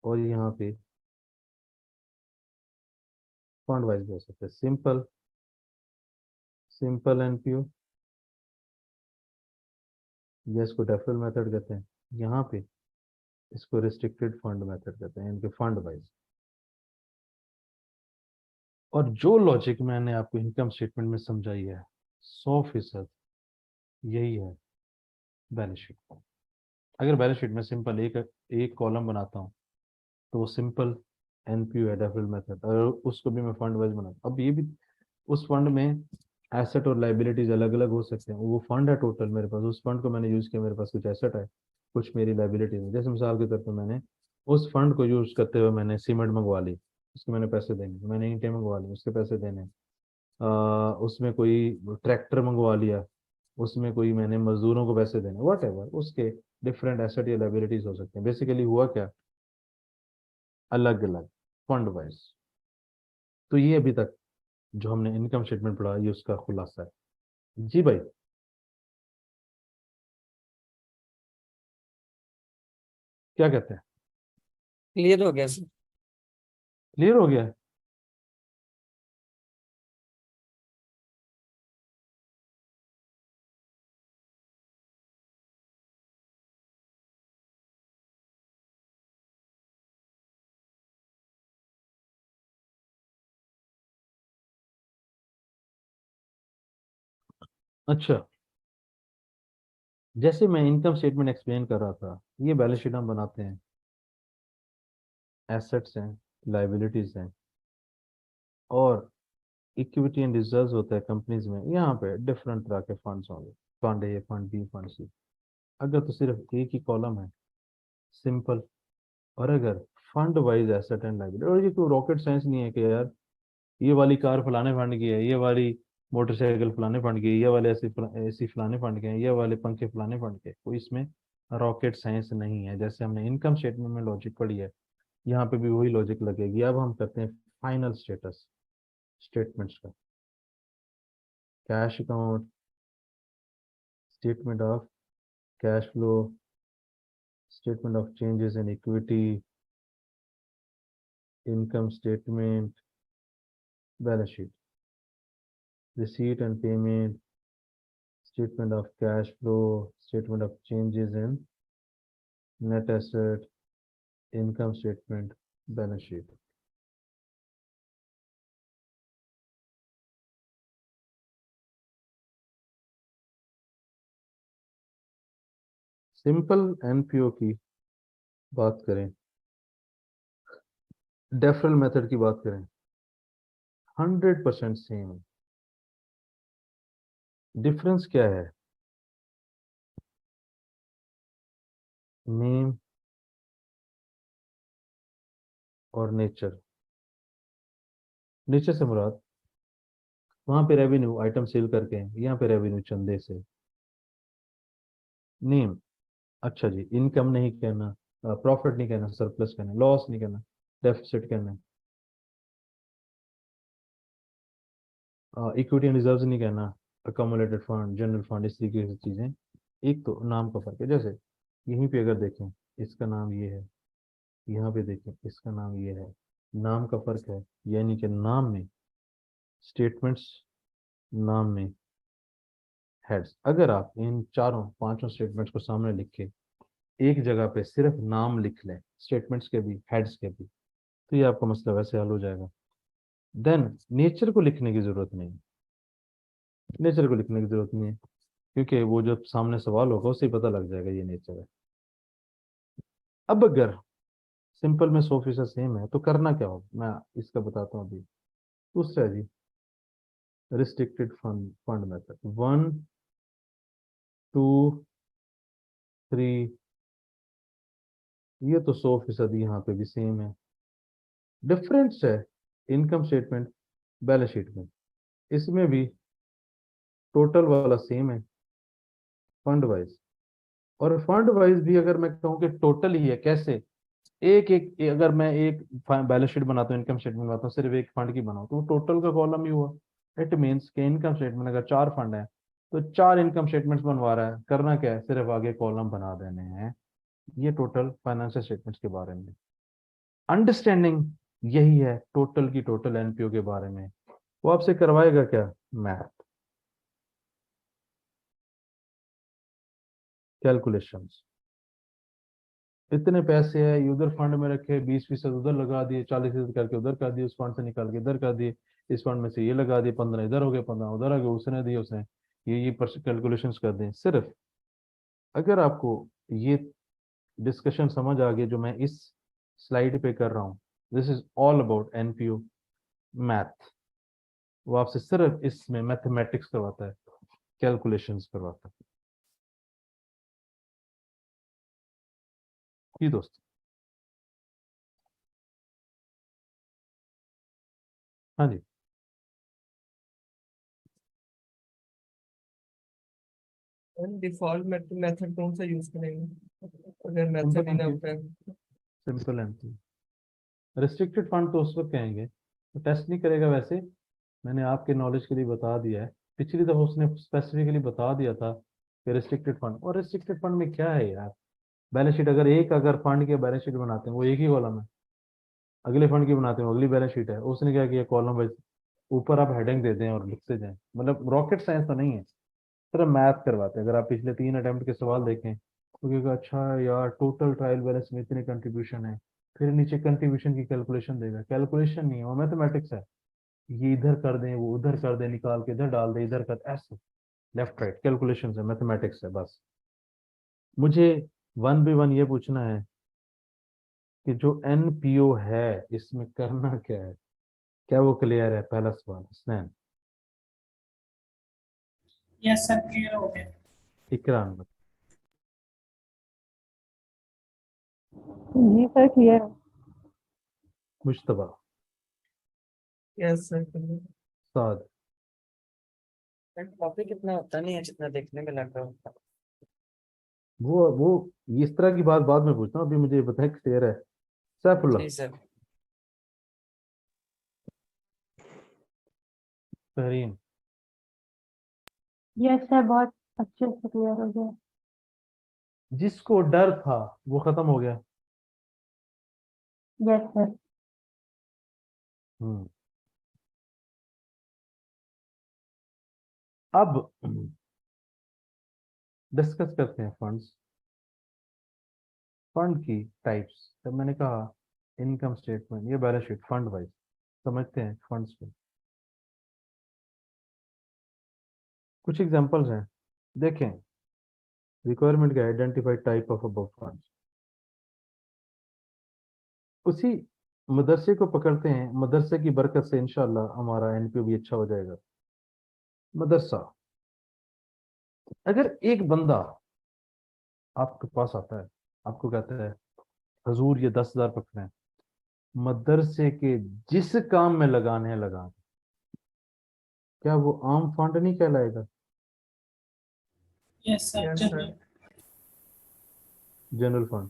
और यहाँ पे फंड वाइज भी हो सकता है, सिंपल, सिंपल एंड प्योर, या इसको डेफरल मेथड कहते हैं, यहाँ पे इसको रिस्ट्रिक्टेड फंड मेथड कहते हैं, इनके फंड वाइज। और जो लॉजिक मैंने आपको इनकम स्टेटमेंट में समझाई है 100% यही है बैलेंस शीट। अगर बैलेंस शीट में सिंपल एक एक कॉलम बनाता हूँ तो वो सिंपल एनपीयू है, डेफरल मेथड, और उसको भी मैं फंड वाइज बनाता हूँ। अब ये भी उस फंड में एसेट और लाइबिलिटीज अलग अलग हो सकते हैं, वो फंड है टोटल मेरे पास, उस फंड को मैंने यूज किया, मेरे पास कुछ एसेट है, कुछ मेरी लाइबिलिटीज है। जैसे मिसाल के तौर पर मैंने उस फंड को यूज करते हुए मैंने सीमेंट मंगवा ली, उसके मैंने पैसे देने, मैंने ईंटें मंगवा ली, उसके पैसे देने, उसमें कोई ट्रैक्टर मंगवा लिया, उसमें कोई मैंने मजदूरों को पैसे देने, वट एवर, उसके डिफरेंट एसेट या लाइबिलिटीज हो सकते हैं। बेसिकली हुआ क्या, अलग अलग फंड वाइज। तो ये अभी तक जो हमने इनकम स्टेटमेंट पढ़ा ये उसका खुलासा है। जी भाई, क्या कहते हैं, क्लियर हो गया सर। क्लियर हो गया है? अच्छा, जैसे मैं इनकम स्टेटमेंट एक्सप्लेन कर रहा था, ये बैलेंस शीट हम बनाते हैं, एसेट्स हैं, लाइबिलिटीज हैं, और इक्विटी एंड रिजर्व्स होता है कंपनीज में। यहाँ पे डिफरेंट तरह के फंड्स होंगे, फंड ए, फंड बी, फंड सी। अगर तो सिर्फ एक ही कॉलम है, सिंपल। और अगर fund wise asset and liability, और ये कोई रॉकेट साइंस नहीं है कि यार ये वाली कार फलाने फंड की है, ये वाली मोटरसाइकिल फलाने फंड की है, ये वाले ऐसी फलाने फंड के हैं, ये वाले पंखे फलाने फंड के, कोई इसमें रॉकेट साइंस नहीं है। जैसे हमने इनकम स्टेटमेंट में लॉजिक पढ़ी है, यहाँ पे भी वही लॉजिक लगेगी। अब हम करते हैं फाइनल स्टेटस स्टेटमेंट्स का, cash account, statement of cash flow, statement of changes in equity, income statement, balance sheet, receipt and payment, statement of cash flow, statement of changes in net asset, income statement, balance sheet। Simple NPO की बात करें, डेफरल मेथड की बात करें, 100% सेम। डिफरेंस क्या है, नेम, और नेचर। नेचर से मुराद वहां पे रेवेन्यू आइटम सेल करके हैं, यहाँ पे रेवेन्यू चंदे से। नेम, अच्छा जी, इनकम नहीं कहना, प्रॉफिट नहीं कहना, सरप्लस कहना, लॉस नहीं कहना, डेफिसिट कहना, इक्विटी एंड रिजर्व्स नहीं कहना, अकोमोलेटेड फंड, जनरल फंड, इस तरीके की चीजें। एक तो नाम का फर्क है, जैसे यहीं पे अगर देखें इसका नाम ये है, यहाँ पे देखें इसका नाम ये है, नाम का फर्क है। यानी कि नाम में स्टेटमेंट्स, नाम में हेड्स। अगर आप इन चारों पांचों स्टेटमेंट्स को सामने लिख के एक जगह पे सिर्फ नाम लिख लें, स्टेटमेंट्स के भी हेड्स के भी, तो ये आपका मसला वैसे हल हो जाएगा। देन नेचर को लिखने की जरूरत नहीं, नेचर को लिखने की जरूरत नहीं है, क्योंकि वो जब सामने सवाल होगा उससे ही पता लग जाएगा ये नेचर है। अब अगर सिंपल में 100% सेम है तो करना क्या होगा, मैं इसका बताता हूँ अभी। दूसरा है जी रिस्ट्रिक्टेड फंड मेथड, 1 2 3, ये तो 100% यहाँ पे भी सेम है। डिफरेंस है इनकम स्टेटमेंट, बैलेंस शीट में, इसमें भी टोटल वाला सेम है फंड वाइज। और फंड वाइज भी अगर मैं कहूँ कि टोटल ही है, कैसे, अगर मैं एक बैलेंस शीट बनाता हूँ, इनकम स्टेटमेंट बनाता हूँ, सिर्फ एक फंड की बनाऊँ, तो वो टोटल का कॉलम ही हुआ। इट मीन्स कि इनकम स्टेटमेंट अगर 4 फंड है तो 4 इनकम स्टेटमेंट्स बनवा रहा है, करना क्या है, सिर्फ आगे कॉलम बना देने हैं। ये टोटल फाइनेंशियल स्टेटमेंट्स के बारे में अंडरस्टैंडिंग यही है, टोटल की टोटल एनपीओ के बारे में। वो आपसे करवाएगा क्या, मैथ, कैलकुलेशंस। इतने पैसे है, ये उधर फंड में रखे, 20% उधर लगा दिए, 40% करके उधर कर दिए, उस फंड से निकाल के इधर कर दिए, इस फंड में से ये लगा दिए, 15 इधर हो गए, 15 उधर आ गए, उसने दिए, उसने ये कैलकुलेशंस कर दें। सिर्फ अगर आपको ये डिस्कशन समझ आ गई जो मैं इस स्लाइड पे कर रहा हूँ, this is all about NPO math. वो आपसे सिर्फ इसमें मैथमेटिक्स करवाता है, कैलकुलेशंस करवाता है। जी दोस्त, हाँ जी। डिफॉल्ट मेथड कौन सा यूज करेंगे अगर मेथड सिंपल ही ना एनपीओ, होता सिंपल एनपीओ। रिस्ट्रिक्टेड फंड तो उस वक्त कहेंगे तो टेस्ट नहीं करेगा वैसे, मैंने आपके नॉलेज के लिए बता दिया है। पिछली दफा उसने स्पेसिफिकली बता दिया था कि रिस्ट्रिक्टेड फंड, और रिस्ट्रिक्टेड फंड में क्या है यार, बैलेंस शीट अगर फंड की बैलेंस शीट बनाते हैं वो एक ही कॉलम है, अगले फंड की बनाते हैं वो अगली बैलेंस शीट है। उसने क्या किया, कॉलम वाइज ऊपर आप हेडिंग दे दें और लिखते जाएं, मतलब रॉकेट साइंस तो नहीं है, सिर्फ मैथ करवाते हैं। अगर आप पिछले 3 अटेम्प्ट के सवाल देखें तो क्योंकि अच्छा यार टोटल ट्रायल बैलेंस में इतने कंट्रीब्यूशन है, फिर नीचे कंट्रीब्यूशन की कैलकुलेशन देगा, कैलकुलेशन नहीं है वो मैथमेटिक्स है। ये इधर कर दें, वो उधर कर दें, निकाल के इधर डाल दें, इधर कर, ऐसे लेफ्ट राइट कैलकुलेशन है, मैथमेटिक्स है बस। मुझे 1 by 1 ये पूछना है कि जो एनपीओ है इसमें करना क्या है, क्या वो क्लियर है, पहला सवाल स्नैन। यस सर, क्लियर हो गया। इकराम, जी सर, क्लियर। मुश्तबा, है। Yes sir. साद, टॉपिक इतना होता नहीं है जितना देखने में लग रहा होता। वो इस तरह की बात बाद में पूछता हूँ, अभी मुझे ये बताएं क्लियर है। सैफुल्लाह, जी सर। तहरीन, यस सर, बहुत अच्छे से क्लियर हो गया। जिसको डर था वो खत्म हो गया। Yes sir. हम्म। अब डिस्कस करते हैं फंड्स, फंड की टाइप्स। जब मैंने कहा इनकम स्टेटमेंट, ये बैलेंस शीट फंड वाइज समझते हैं फंड्स को। कुछ एग्जांपल्स हैं, देखें। रिक्वायरमेंट का identify type of above funds, उसी मदरसे को पकड़ते हैं, मदरसे की बरकत से इंशाल्लाह हमारा एनपीओ भी अच्छा हो जाएगा। मदरसा, अगर एक बंदा आपके पास आता है, आपको कहता है हजूर ये 10,000 पकड़े हैं, मदरसे के जिस काम में लगाने हैं लगाने, क्या वो आम फंड नहीं कहलाएगा? Yes, sir. Yes, General. sir. General fund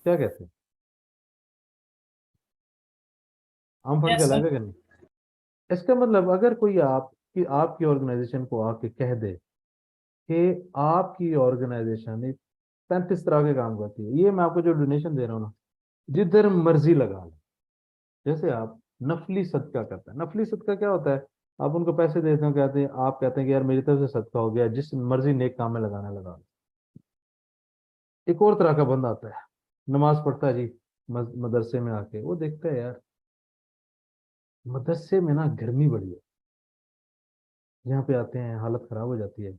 क्या कहते हैं? आम फंड Yes, sir. कहलाएगा कि नहीं? इसका मतलब अगर कोई आपकी ऑर्गेनाइजेशन को आके कह दे कि आपकी ऑर्गेनाइजेशन 35 तरह के काम करती है, ये मैं आपको जो डोनेशन दे रहा हूँ ना, जिधर मर्जी लगा ले। जैसे आप नफली सदका करते हैं, नफली सदका क्या होता है? आप उनको पैसे देते हो, कहते हैं, आप कहते हैं कि यार मेरी तरफ से सदका हो गया, जिस मर्जी नेक काम में लगाने लगा लो। एक और तरह का बंदा आता है, नमाज पढ़ता है जी, मदरसे में आके वो देखता है यार मदरसे में ना गर्मी बड़ी है, यहाँ पे आते हैं हालत खराब हो जाती है,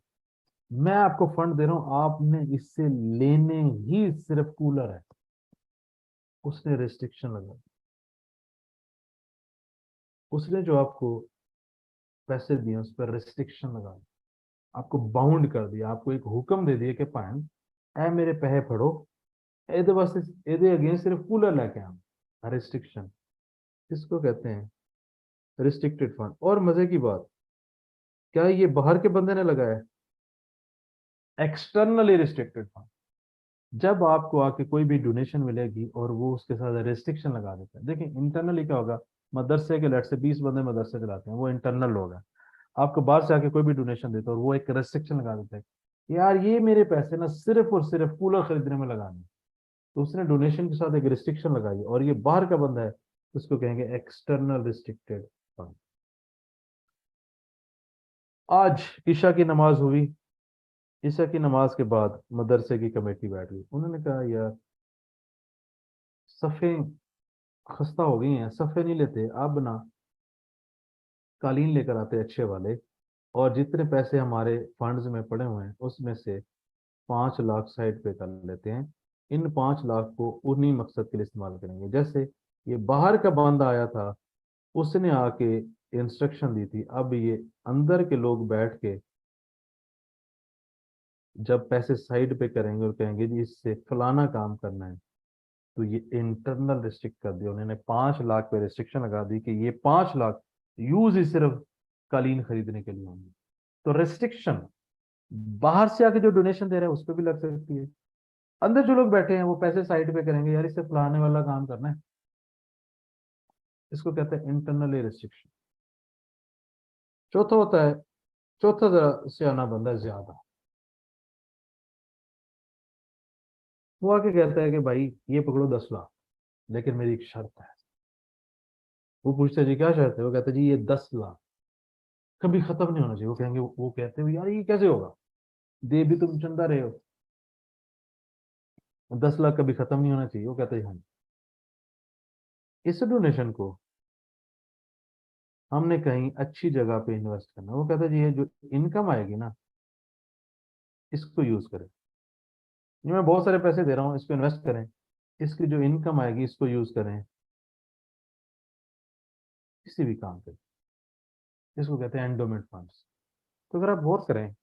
मैं आपको फंड दे रहा हूँ, आपने इससे लेने ही सिर्फ कूलर है। उसने रेस्ट्रिक्शन लगा, उसने जो आपको पैसे दिए उस पर रेस्ट्रिक्शन लगा, आपको बाउंड कर दिया, आपको एक हुक्म दे दिया कि भैन ए मेरे पैसे फड़ो, ਇਹਦੇ ਵਾਸਤੇ ਇਹਦੇ अगेंस्ट सिर्फ कूलर लेके आना। रेस्ट्रिक्शन, इसको कहते हैं रिस्ट्रिक्टेड फंड। और मजे की बात, क्या ये बाहर के बंदे ने लगाया? Externally restricted fund. जब आपको आके कोई भी डोनेशन मिलेगी और वो उसके साथ रेस्ट्रिक्शन लगा देता है, देखिए इंटरनली क्या होगा, मदरसे के लेट से 20 बंदे मदरसे चलाते हैं, वो इंटरनल लोग हैं। आपको बाहर से आके कोई भी डोनेशन देता है और वो एक रेस्ट्रिक्शन लगा देता है, यार ये मेरे पैसे ना सिर्फ और सिर्फ कूलर खरीदने में लगाने, तो उसने डोनेशन के साथ एक रिस्ट्रिक्शन लगाई और ये बाहर का बंदा है, उसको कहेंगे एक्सटर्नल रिस्ट्रिक्टेड फंड। आज ईशा की नमाज हुई, ईशा की नमाज के बाद मदरसे की कमेटी बैठ गई, उन्होंने कहा यार सफ़े खस्ता हो गई हैं, सफ़े नहीं लेते, अब ना कालीन लेकर आते अच्छे वाले, और जितने पैसे हमारे फंड्स में पड़े हुए हैं उसमें से 5 लाख साइड पे कर लेते हैं, इन 5 लाख को उन्हीं मकसद के लिए इस्तेमाल करेंगे। जैसे ये बाहर का बंदा आया था, उसने आके इंस्ट्रक्शन दी थी, अब ये अंदर के लोग बैठ के जब पैसे साइड पे करेंगे और कहेंगे जी इससे फलाना काम करना है, तो ये इंटरनल रिस्ट्रिक्ट कर दिया उन्होंने, 5 लाख पे रिस्ट्रिक्शन लगा दी कि ये 5 लाख यूज ही सिर्फ कालीन खरीदने के लिए होंगे। तो रेस्ट्रिक्शन बाहर से आके जो डोनेशन दे रहे हैं उस पर भी लग सकती है, अंदर जो लोग बैठे हैं वो पैसे साइड पे करेंगे, यार इससे फलाने वाला काम करना है, इसको कहते हैं इंटरनली रिस्ट्रिक्शन। चौथा होता है, चौथा जरा सियाना बंदा है ज्यादा, वो आके कहता है कि भाई ये पकड़ो 10 लाख, लेकिन मेरी एक शर्त है। वो पूछते जी क्या शर्त है? वो कहते जी ये 10 लाख कभी खत्म नहीं होना चाहिए। वो कहेंगे, वो कहते हैं यार ये कैसे होगा, दे भी तुम चंदा रहे हो, 10 लाख कभी खत्म नहीं होना चाहिए। वो कहते हैं हाँ। इस डोनेशन को हमने कहीं अच्छी जगह पे इन्वेस्ट करना। वो कहते हैं जी ये जो इनकम आएगी ना इसको यूज करें, ये मैं बहुत सारे पैसे दे रहा हूँ इसको इन्वेस्ट करें, इसकी जो इनकम आएगी इसको यूज करें किसी भी काम पे, इसको कहते हैं एंडोमेंट फंड्स। तो अगर आप गौर करें,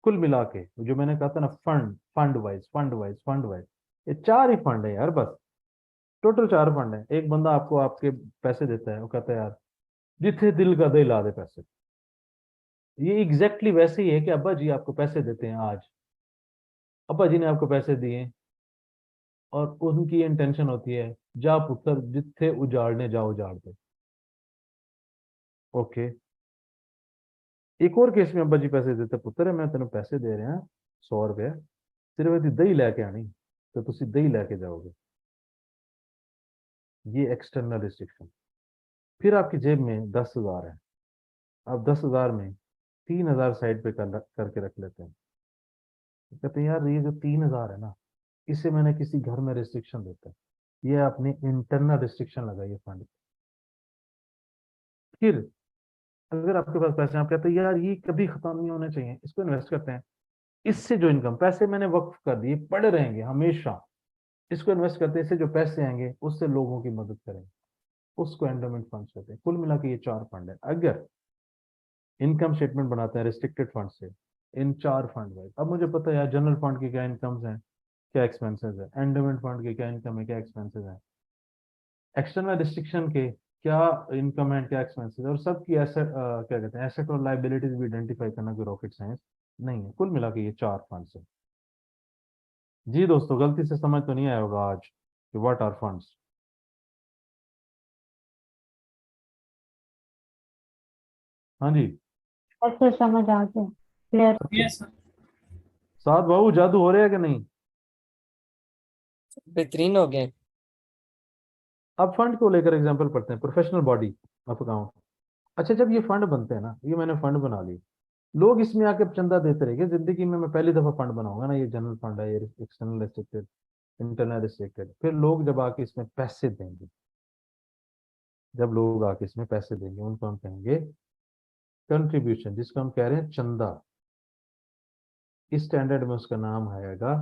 कुल मिला के जो मैंने कहा था ना, fund fund wise fund wise fund wise, ये 4 ही फंड है यार बस, टोटल 4 फंड है। एक बंदा आपको आपके पैसे देता है, वो कहता है यार जिथे दिल का दे ला दे पैसे, ये एग्जैक्टली वैसे ही है कि अब्बा जी आपको पैसे देते हैं, आज अब्बा जी ने आपको पैसे दिए और उनकी इंटेंशन होती है जा पुत्र जिथे उजाड़ने जा उजाड़ दे। ओके, एक और केस में अब्बा जी पैसे देते, पुत्र मैं तेन पैसे दे रहा 100 रुपए, सिर्फ यदि दही लैके आनी तो तुसी दही लैके जाओगे, ये एक्सटर्नल रिस्ट्रिक्शन। फिर आपकी जेब में 10,000 है, आप 10,000 में 3,000 साइड पे करके रख लेते हैं, कहते हैं यार ये जो 3,000 है ना, इसे मैंने किसी घर में रिस्ट्रिक्शन देता है, ये आपने इंटरनल रिस्ट्रिक्शन लगाई है फंड। फिर अगर आपके पास पैसे हैं, आप कहते हैं यार ये कभी खत्म नहीं होने चाहिए, इसको इन्वेस्ट करते हैं, इससे जो इनकम, पैसे मैंने वक्फ कर दिए पड़े रहेंगे हमेशा, इसको इन्वेस्ट करते हैं, इससे जो पैसे आएंगे उससे लोगों की मदद करेंगे, उसको एंडोमेंट फंड कहते हैं। कुल मिला के ये 4 फंड है। अगर इनकम स्टेटमेंट बनाते हैं रिस्ट्रिक्टेड फंड से, इन 4 फंड में, अब मुझे पता है यार जनरल फंड की क्या इनकम्स हैं, क्या एक्सपेंसेस है, एंडोमेंट फंड के क्या इनकम है, क्या एक्सपेंसेस है, एक्सटर्नल रिस्ट्रिक्शन के क्या इनकम है, क्या एक्सपेंसेस है, और सबकी एसेट क्या कहते हैं एसेट और लाइबिलिटीज भी आइडेंटिफाई करना कोई रॉकेट साइंस नहीं है। कुल मिला के ये 4 फंड्स है। जी दोस्तों, गलती से समझ तो नहीं आया होगा आज कि व्हाट आर फंड्स। हाँ जी, ऐसे समझ आ गया, क्लियर। Yes sir. साथ बाबू जादू हो रहा है कि नहीं? बेहतरीन हो गए। अब फंड को लेकर एग्जांपल पढ़ते हैं। Professional body of account. अच्छा, जब ये फंड बनते हैं ना, ये मैंने फंड बना ली, लोग इसमें आके चंदा देते रहेंगे। जिंदगी में मैं पहली दफा फंड बनाऊंगा ना, ये जनरल फंड है, ये एक्सटर्नल रिस्ट्रिक्टेड, इंटरनल रिस्ट्रिक्टेड, फिर लोग जब आके इसमें पैसे देंगे, जब लोग आके इसमें पैसे देंगे उनको हम कहेंगे कंट्रीब्यूशन, जिसको हम कह रहे हैं चंदा। इस स्टैंडर्ड में उसका नाम आएगा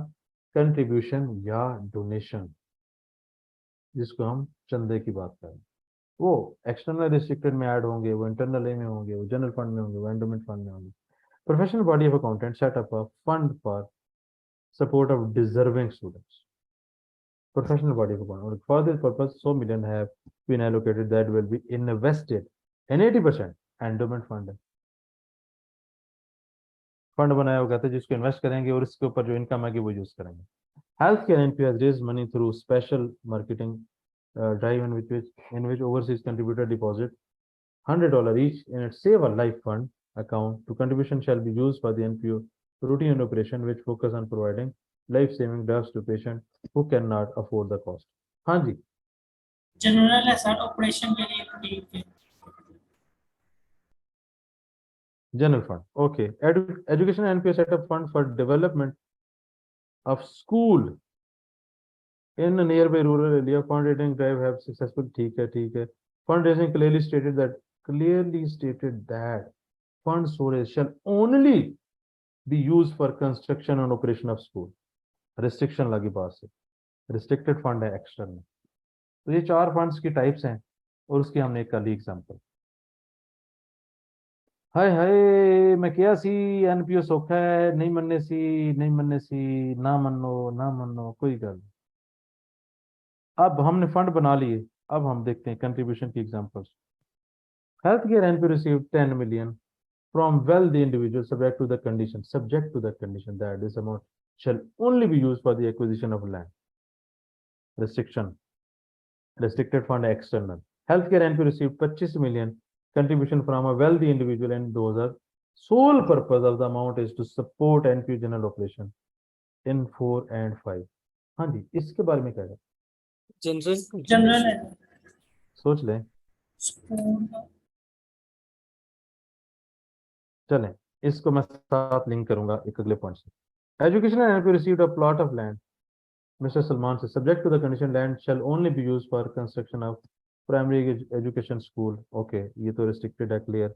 कंट्रीब्यूशन या डोनेशन, जिसको हम चंदे की बात करें। वो एक्सटर्नल रिस्ट्रिक्टेड में ऐड होंगे, वो इंटरनल में होंगे, वो जनरल फंड में होंगे, वो एंडोमेंट फंड में होंगे। Professional body of accountant set up a fund for support of deserving students. Professional body of account. For this purpose, so million have been allocated that will be invested in 80% endowment fund है। फंड बनाया हुआ कहते हैं जिसको इन्वेस्ट करेंगे और इसके ऊपर जो इनकम है वो यूज करेंगे। Health care NPO has raised money through special marketing drive in which overseas contributor deposit $100 each in its Save a Life Fund account. To contribution shall be used for the NPO routine operation which focus on providing life-saving drugs to patient who cannot afford the cost. हाँ जी, जनरल है सर, ऑपरेशन के लिए ठीक है। general fund. Okay. Education NPO set up fund for development of school in a nearby rural area. Fundraising drive have successful. ठीक है, ठीक है. Fundraising clearly stated that funds raised shall only be used for construction and operation of school. Restriction लगी बात से, रिस्ट्रिक्टेड फंड है एक्सटर्नल। तो ये 4 फंड्स की टाइप्स हैं और उसकी हमने एक कल एग्जांपल। हाय हाय, मैं क्या सी एनपीओ सौखा है, नहीं मनने सी, नहीं मनने सी, ना मनो ना मनो, कोई गल नहीं। अब हमने फंड बना लिए, अब हम देखते हैं कंट्रीब्यूशन की examples. Health care NPO receive 10 million from wealthy individuals subject to the condition that this amount shall only be used for the acquisition of land. Restriction, restricted fund external. Healthcare NP received 25 million contribution from a wealthy individual and those are sole purpose of the amount is to support NP general operation in 4 and 5. हाँ जी, इसके बारे में क्या है, जनरल है सोच लें, स्कूल। चलें इसको मैं साथ लिंक करूंगा एक अगले पॉइंट से। Education NP received a plot of land, Mr. Salman says, subject to the condition land shall only be used for construction of primary education school. Okay, ये तो restricted है, clear.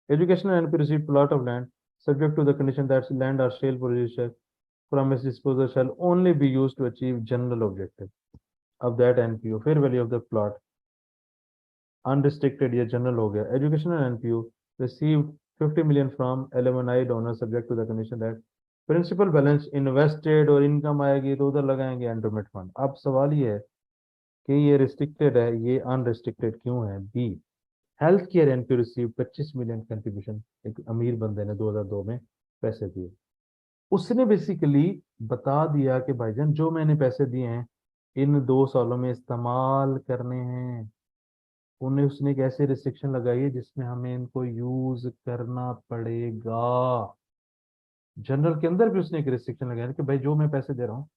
Educational NP received plot of land subject to the condition that land or sale position from its disposal shall only be used to achieve general objective of that NPO. Fair value of the plot unrestricted या general हो गया। Educational NPO received 50 million from 11I donors subject to the condition that principal balance invested और इनकम आएगी तो उधर लगाएंगे एंडोमेंट फंड। अब सवाल ये है कि ये रिस्ट्रिक्टेड है, ये अनरिस्ट्रिक्टेड क्यों है? B, health care NP receive 25 million contribution, एक अमीर बंदे ने 2002 में पैसे दिए। उसने बेसिकली बता दिया कि भाईजान जो मैंने पैसे दिए हैं इन 2 सालों में इस्तेमाल करने हैं। उन्हें उसने एक ऐसी रिस्ट्रिक्शन लगाई है जिसमें हमें इनको यूज करना पड़ेगा। जनरल के अंदर भी उसने एक रिस्ट्रिक्शन लगाया कि भाई जो मैं पैसे दे रहा हूँ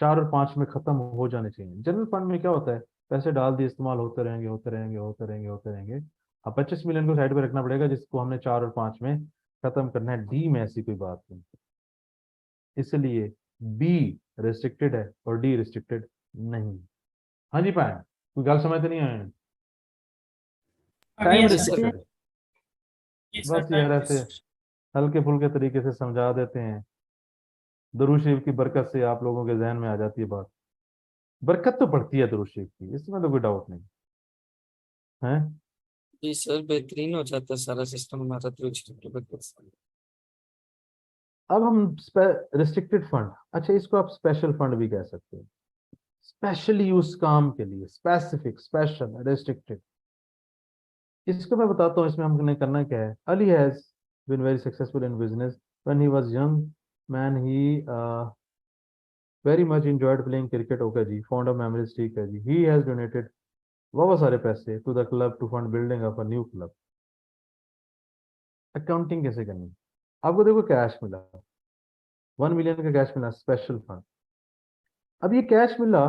4 और 5 में खत्म हो जाने चाहिए। जनरल फंड में क्या होता है, पैसे डाल दिए, इस्तेमाल होते रहेंगे होते रहेंगे होते रहेंगे होते रहेंगे। अब 25 मिलियन को साइड पे रखना पड़ेगा जिसको हमने 4 और 5 में खत्म करना है। डी में ऐसी कोई बात नहीं, इसलिए बी रिस्ट्रिक्टेड है और डी रिस्ट्रिक्टेड नहीं। हाँ जी पाए, कोई गल समझ तो नहीं आए? अभी टाइम ऐसा रिस्ट्रिक्टेड, ये सर बस यार ऐसे हल्के फुल्के तरीके से समझा देते हैं। दरूद शरीफ की बरकत से आप लोगों के जहन में आ जाती है बात। बरकत तो पड़ती है दरूद शरीफ की, इसमें तो कोई डाउट नहीं है। जी सर, बेहतरीन हो जाता है सारा सिस्टम हमारा तो। अब हम रिस्ट्रिक्टेड फंड, अच्छा इसको आप स्पेशल फंड भी कह सकते हो, स्पेशली यूज काम के लिए, स्पेसिफिक, स्पेशल, रेस्ट्रिक्टेड। इसको मैं बताता हूँ, इसमें हमने करना क्या है। Ali has been very successful in business when he was young man, he very much enjoyed playing cricket, okay ji, fond of memories, ठीक है जी, he has donated बहुत सारे पैसे to the club to fund building of a new club. Accounting कैसे करनी, आपको देखो कैश मिला, 1 मिलियन का कैश मिला, स्पेशल फंड। अब ये कैश मिला,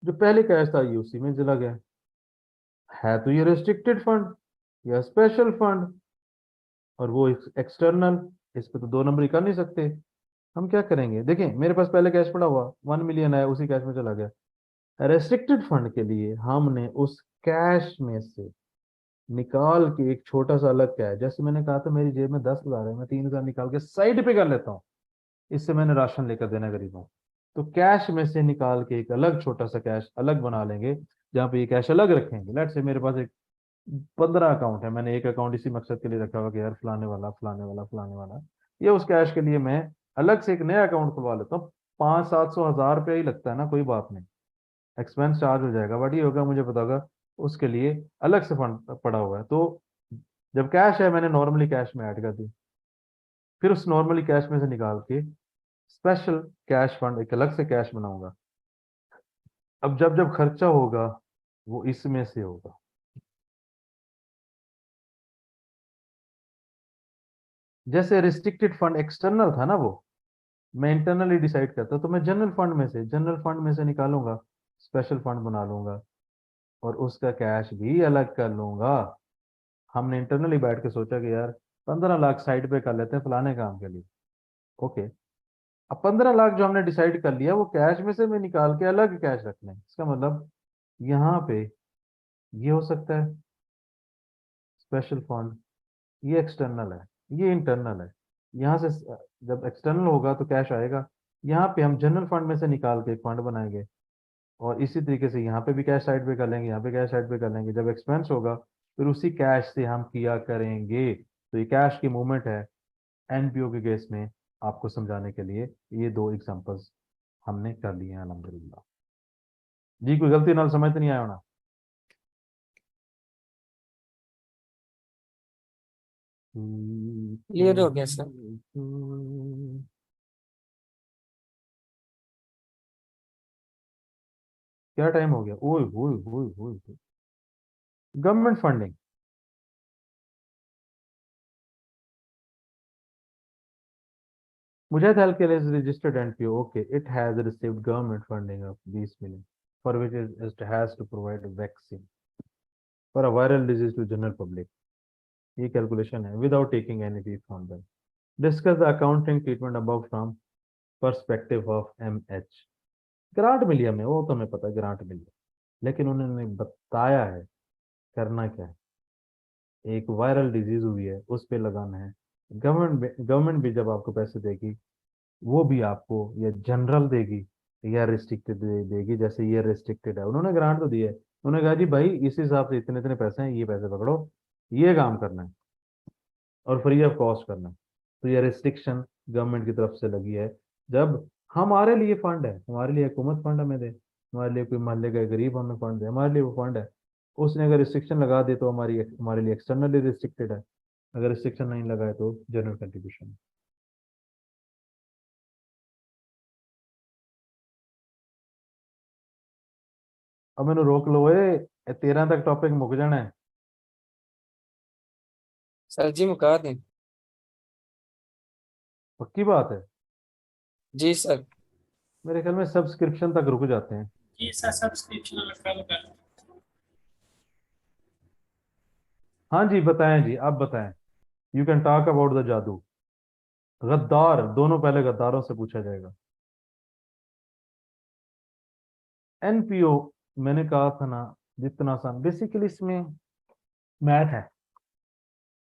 जो पहले कैश था ये उसी में चला गया, है तो ये रेस्ट्रिक्टेड फंड या स्पेशल फंड, और वो एक्सटर्नल, इस पे तो 2 नंबर कर नहीं सकते। हम क्या करेंगे, देखें मेरे पास पहले कैश पड़ा हुआ 1 मिलियन है, उसी कैश में चला गया। रेस्ट्रिक्टेड फंड के लिए हमने उस कैश में से निकाल के एक छोटा सा अलग कैश, जैसे मैंने कहा था मेरी जेब में 10,000 है, मैं 3,000 निकाल के साइड पे कर लेता हूँ, इससे मैंने राशन लेकर देना गरीबों को। तो कैश में से निकाल के एक अलग छोटा सा कैश अलग बना लेंगे, जहाँ पे ये कैश अलग रखेंगे। लेट से मेरे पास एक 15 अकाउंट है, मैंने एक अकाउंट इसी मकसद के लिए रखा हुआ कि यार फलाने वाला फलाने वाला फलाने वाला, ये उस कैश के लिए मैं अलग से एक नया अकाउंट खुलवा लेता हूँ। 500-700 हज़ार रुपया ही लगता है ना, कोई बात नहीं, एक्सपेंस चार्ज हो जाएगा, बट ये होगा मुझे पता होगा उसके लिए अलग से फंड पड़ा हुआ है। तो जब कैश है मैंने नॉर्मली कैश में ऐड कर दी, फिर उस नॉर्मली कैश में से निकाल के स्पेशल कैश फंड एक अलग से कैश बनाऊंगा। अब जब जब खर्चा होगा वो इसमें से होगा। जैसे रिस्ट्रिक्टेड फंड एक्सटर्नल था ना, वो मैं इंटरनली डिसाइड करता, तो मैं जनरल फंड में से निकालूंगा, स्पेशल फंड बना लूंगा और उसका कैश भी अलग कर लूंगा। हमने इंटरनली बैठ के सोचा कि यार 15 लाख साइड पे कर लेते हैं फलाने काम के लिए, ओके। अब 15 लाख जो हमने डिसाइड कर लिया वो कैश में से मैं निकाल के अलग कैश रखना है, इसका मतलब यहाँ पे ये हो सकता है स्पेशल फंड, ये एक्सटर्नल है, ये इंटरनल है। यहाँ से जब एक्सटर्नल होगा तो कैश आएगा, यहाँ पे हम जनरल फंड में से निकाल के एक फंड बनाएंगे, और इसी तरीके से यहाँ पे भी कैश साइड पे कर लेंगे, यहाँ पे कैश साइड पे कर लेंगे। जब एक्सपेंस होगा फिर उसी कैश से हम किया करेंगे। तो ये कैश की मूवमेंट है एनपीओ के केस में, आपको समझाने के लिए ये 2 एग्जांपल्स हमने कर लिए हैं अल्हम्दुलिल्लाह। जी कोई गलती ना समझ तो नहीं आया होना। क्लियर हो गया सर। क्या टाइम हो गया, ओए ओए ओए ओए। Government funding, Mujahid Healthcare is registered NPO. Okay, it has received government funding of 20 million, for which it has to provide a vaccine for a viral disease to general public. ये कैलकुलेशन है without taking any fee from them. Discuss the accounting treatment above from perspective of MH. Grant मिली हमें, वो तो हमें पता है ग्रांट मिली, लेकिन उन्होंने बताया है करना क्या है। एक वायरल डिजीज हुई है उस पे लगाना है। गवर्नमेंट भी जब आपको पैसे देगी वो भी आपको या जनरल देगी या रिस्ट्रिक्टेड देगी। जैसे ये रिस्ट्रिक्टेड है, उन्होंने ग्रांट तो दिया है, उन्होंने कहा जी भाई इस हिसाब से इतने इतने पैसे हैं, ये पैसे पकड़ो, ये काम करना है और फ्री ऑफ कॉस्ट करना है। तो ये रिस्ट्रिक्शन गवर्नमेंट की तरफ से लगी है। जब हमारे लिए फंड है, हमारे लिए हुकूमत फंड हमें दे, हमारे लिए कोई मोहल्ले का गरीब हमें फंड दे, हमारे लिए वो फंड है। उसने अगर रिस्ट्रिक्शन लगा दे तो हमारे लिए एक्सटर्नली रिस्ट्रिक्टेड है, अगर रिस्ट्रिक्शन नहीं लगाए तो जनरल कंट्रीब्यूशन। अब मैंने रोक लो, 13 तक टॉपिक मुक जाना है। सर जी मुका दें। पक्की बात है, जी सर। मेरे ख्याल में सब्सक्रिप्शन तक रुक जाते हैं। ये सर सब्सक्रिप्शन रखा होगा। हाँ जी बताएं जी, आप बताएं। You can talk about the जादू। गद्दार दोनों, पहले गद्दारों से पूछा जाएगा। एनपीओ मैंने कहा था ना, जितना आसान, बेसिकली इसमें मैथ है।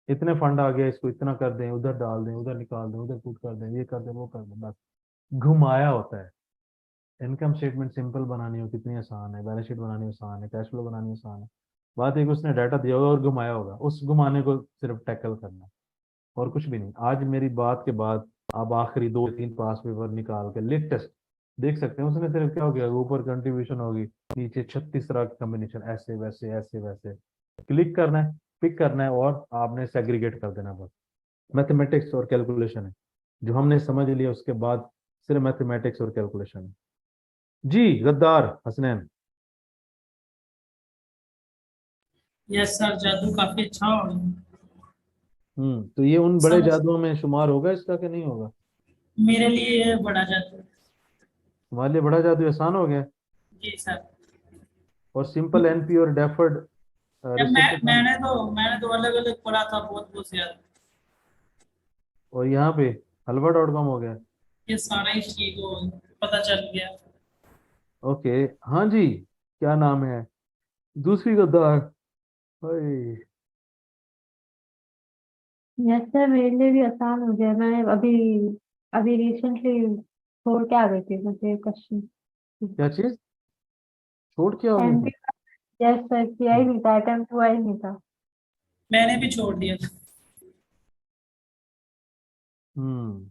इतने फंड आ गया, इसको इतना कर दें, उधर डाल दें, उधर निकाल दें, उधर पुट कर दें, ये कर दें, वो कर दें, बस घुमाया होता है। इनकम स्टेटमेंट सिंपल बनानी हो कितनी आसान है, बैलेंस शीट बनानी आसान है, कैश फ्लो बनानी आसान है। बात एक उसने डाटा दिया होगा और घुमाया होगा, उस घुमाने को सिर्फ टैकल करना है। और कुछ भी नहीं। आज मेरी बात के बाद आप आखिरी 2 3 पास पेपर निकाल के लेटेस्ट देख सकते हैं। उसने सिर्फ क्या हो गया, ऊपर कंट्रीब्यूशन होगी, नीचे 36 तरह के कम्बिनेशन, ऐसे वैसे ऐसे वैसे, क्लिक करना है, पिक करना है और आपने सेग्रीगेट कर देना। बस मैथमेटिक्स और कैलकुलेशन है जो हमने समझ लिया, उसके बाद सिर्फ मैथमेटिक्स और कैलकुलेशन है। जी गद्दार हसनैन। यस सर, जादू काफी अच्छा हो गया। तो ये उन बड़े समझ, जादुओं में शुमार होगा इसका कि नहीं होगा? मेरे लिए ये बड़ा जादू है। तुम्हारे लिए बड़ा जादू आसान हो गया। जी सर। और सिंपल एनपी और डेफर्ड जब रिसिप्ट मैंने तो अलग अलग पढ़ा था, बहुत बहुत ज्यादा। और यहाँ पे हलवा.com हो गया। ये सारा ही चीज को पता चल गया। ओके। हाँ जी, क्या नाम है दूसरी गद्दार? हाय। यस सर, मेरे लिए भी आसान हो गया। मैं अभी अभी रिसेंटली छोड़ के आ गई थी मुझे क्वेश्चन। क्या चीज छोड़ के आ गई एमपी थी? का, यस सर, किया ही नहीं था, अटेम्प्ट हुआ ही नहीं था। मैंने भी छोड़ दिया था। हम्म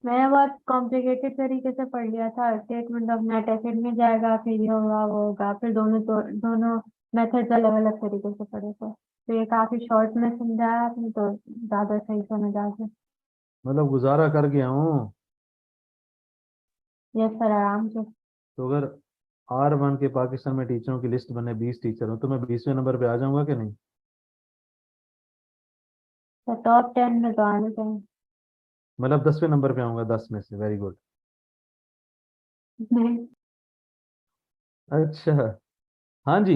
मैंने बहुत कॉम्प्लिकेटेड तरीके से पढ़ लिया था। स्टेटमेंट ऑफ नेट एसिड में जाएगा, फिर ये होगा वो होगा, फिर दोनों मेथड्स अलग अलग तरीके से पढ़े थे, तो ये काफी शॉर्ट में समझाया आपने, तो ज्यादा सही समझ आ गया। मतलब गुजारा कर गया हूँ। यस सर, आराम से। तो अगर R1 के पाकिस्तान में टीचरों की लिस्ट बने 20 टीचर हो तो मैं 20वें नंबर पे आ जाऊंगा कि नहीं? तो टॉप 10 में तो आने चाहिए। मतलब 10वें नंबर पे आऊंगा 10 में से। Very good. नहीं। अच्छा। हाँ जी,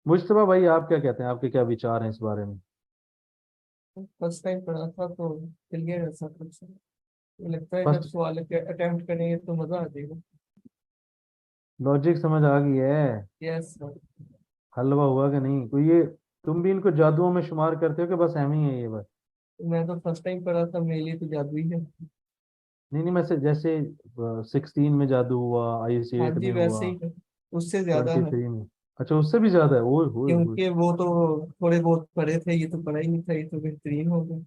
मुश्तबा भाई आप क्या कहते हैं, आपके क्या विचार हैं इस बारे में? फर्स्ट टाइम पढ़ा था तो क्लियर ऐसा कुछ नहीं। लगता है जब फर्स्ट सवाल अटेम्प्ट करेंगे तो मजा आ जाएगा। लॉजिक समझ आ गई है? Yes sir. हलवा हुआ कि नहीं कोई ये? तुम भी इनको जादुओं में शुमार करते हो कि बस एम ही है ये बस? मैं तो फर्स्ट टाइम पढ़ा था, मेरे लिए तो जादू ही है। नहीं नहीं, मैं जैसे 16 में जादू हुआ, आईसी हाँ 8 जी, में वैसे हुआ, ही है, उससे ज्यादा है। 23 में। अच्छा उससे भी ज्यादा है? ओए होए होए। क्योंकि वो तो थोड़े बहुत पढ़े थे, ये तो पढ़ा ही नहीं था, ये तो बेहतरीन हो गया।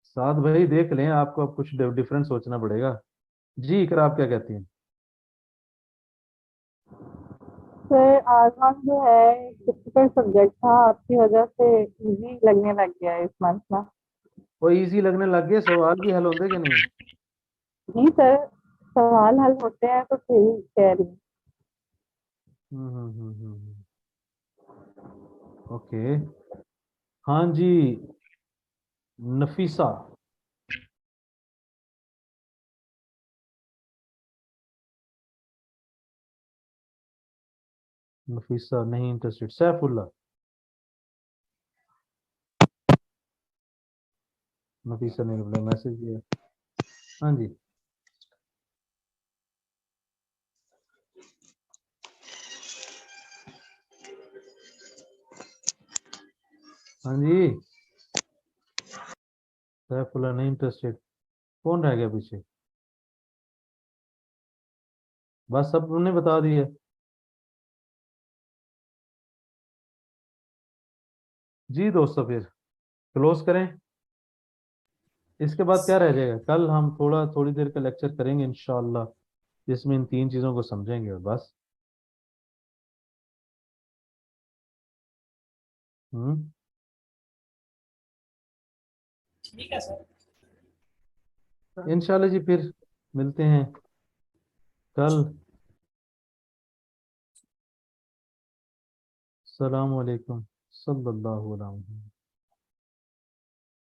साथ भाई देख लें, आपको अब कुछ डिफरेंट सोचना पड़ेगा। जी इकरा आप क्या कहती हैं? सर आजमान जो है एक डिफिकल्ट सब्जेक्ट था, आपकी वजह से इजी लगने लग गया है इस मंथ में। वो इजी लगने लग गए, सवाल भी हल होंगे कि नहीं? जी सर, सवाल हल होते हैं तो फिर कह रही हूँ। ओके। हाँ जी, नफीसा। नफीसा नहीं इंटरेस्टेड। सैफुल्ला। नफीसा ने रिप्लाई मैसेज किया। हाँ जी। हाँ जी, सैफुल्ला नहीं इंटरेस्टेड। कौन रह गया पीछे? बस सब उन्होंने बता दिया। जी दोस्तों फिर क्लोज करें। इसके बाद क्या रह जाएगा? कल हम थोड़ी देर का लेक्चर करेंगे इंशाल्लाह, जिसमें इन 3 चीजों को समझेंगे और बस। हम्म ठीक है सर। इंशाल्लाह जी, फिर मिलते हैं कल। सलाम अलैकुम सल्लल्लाहु अलैहि वसल्लम।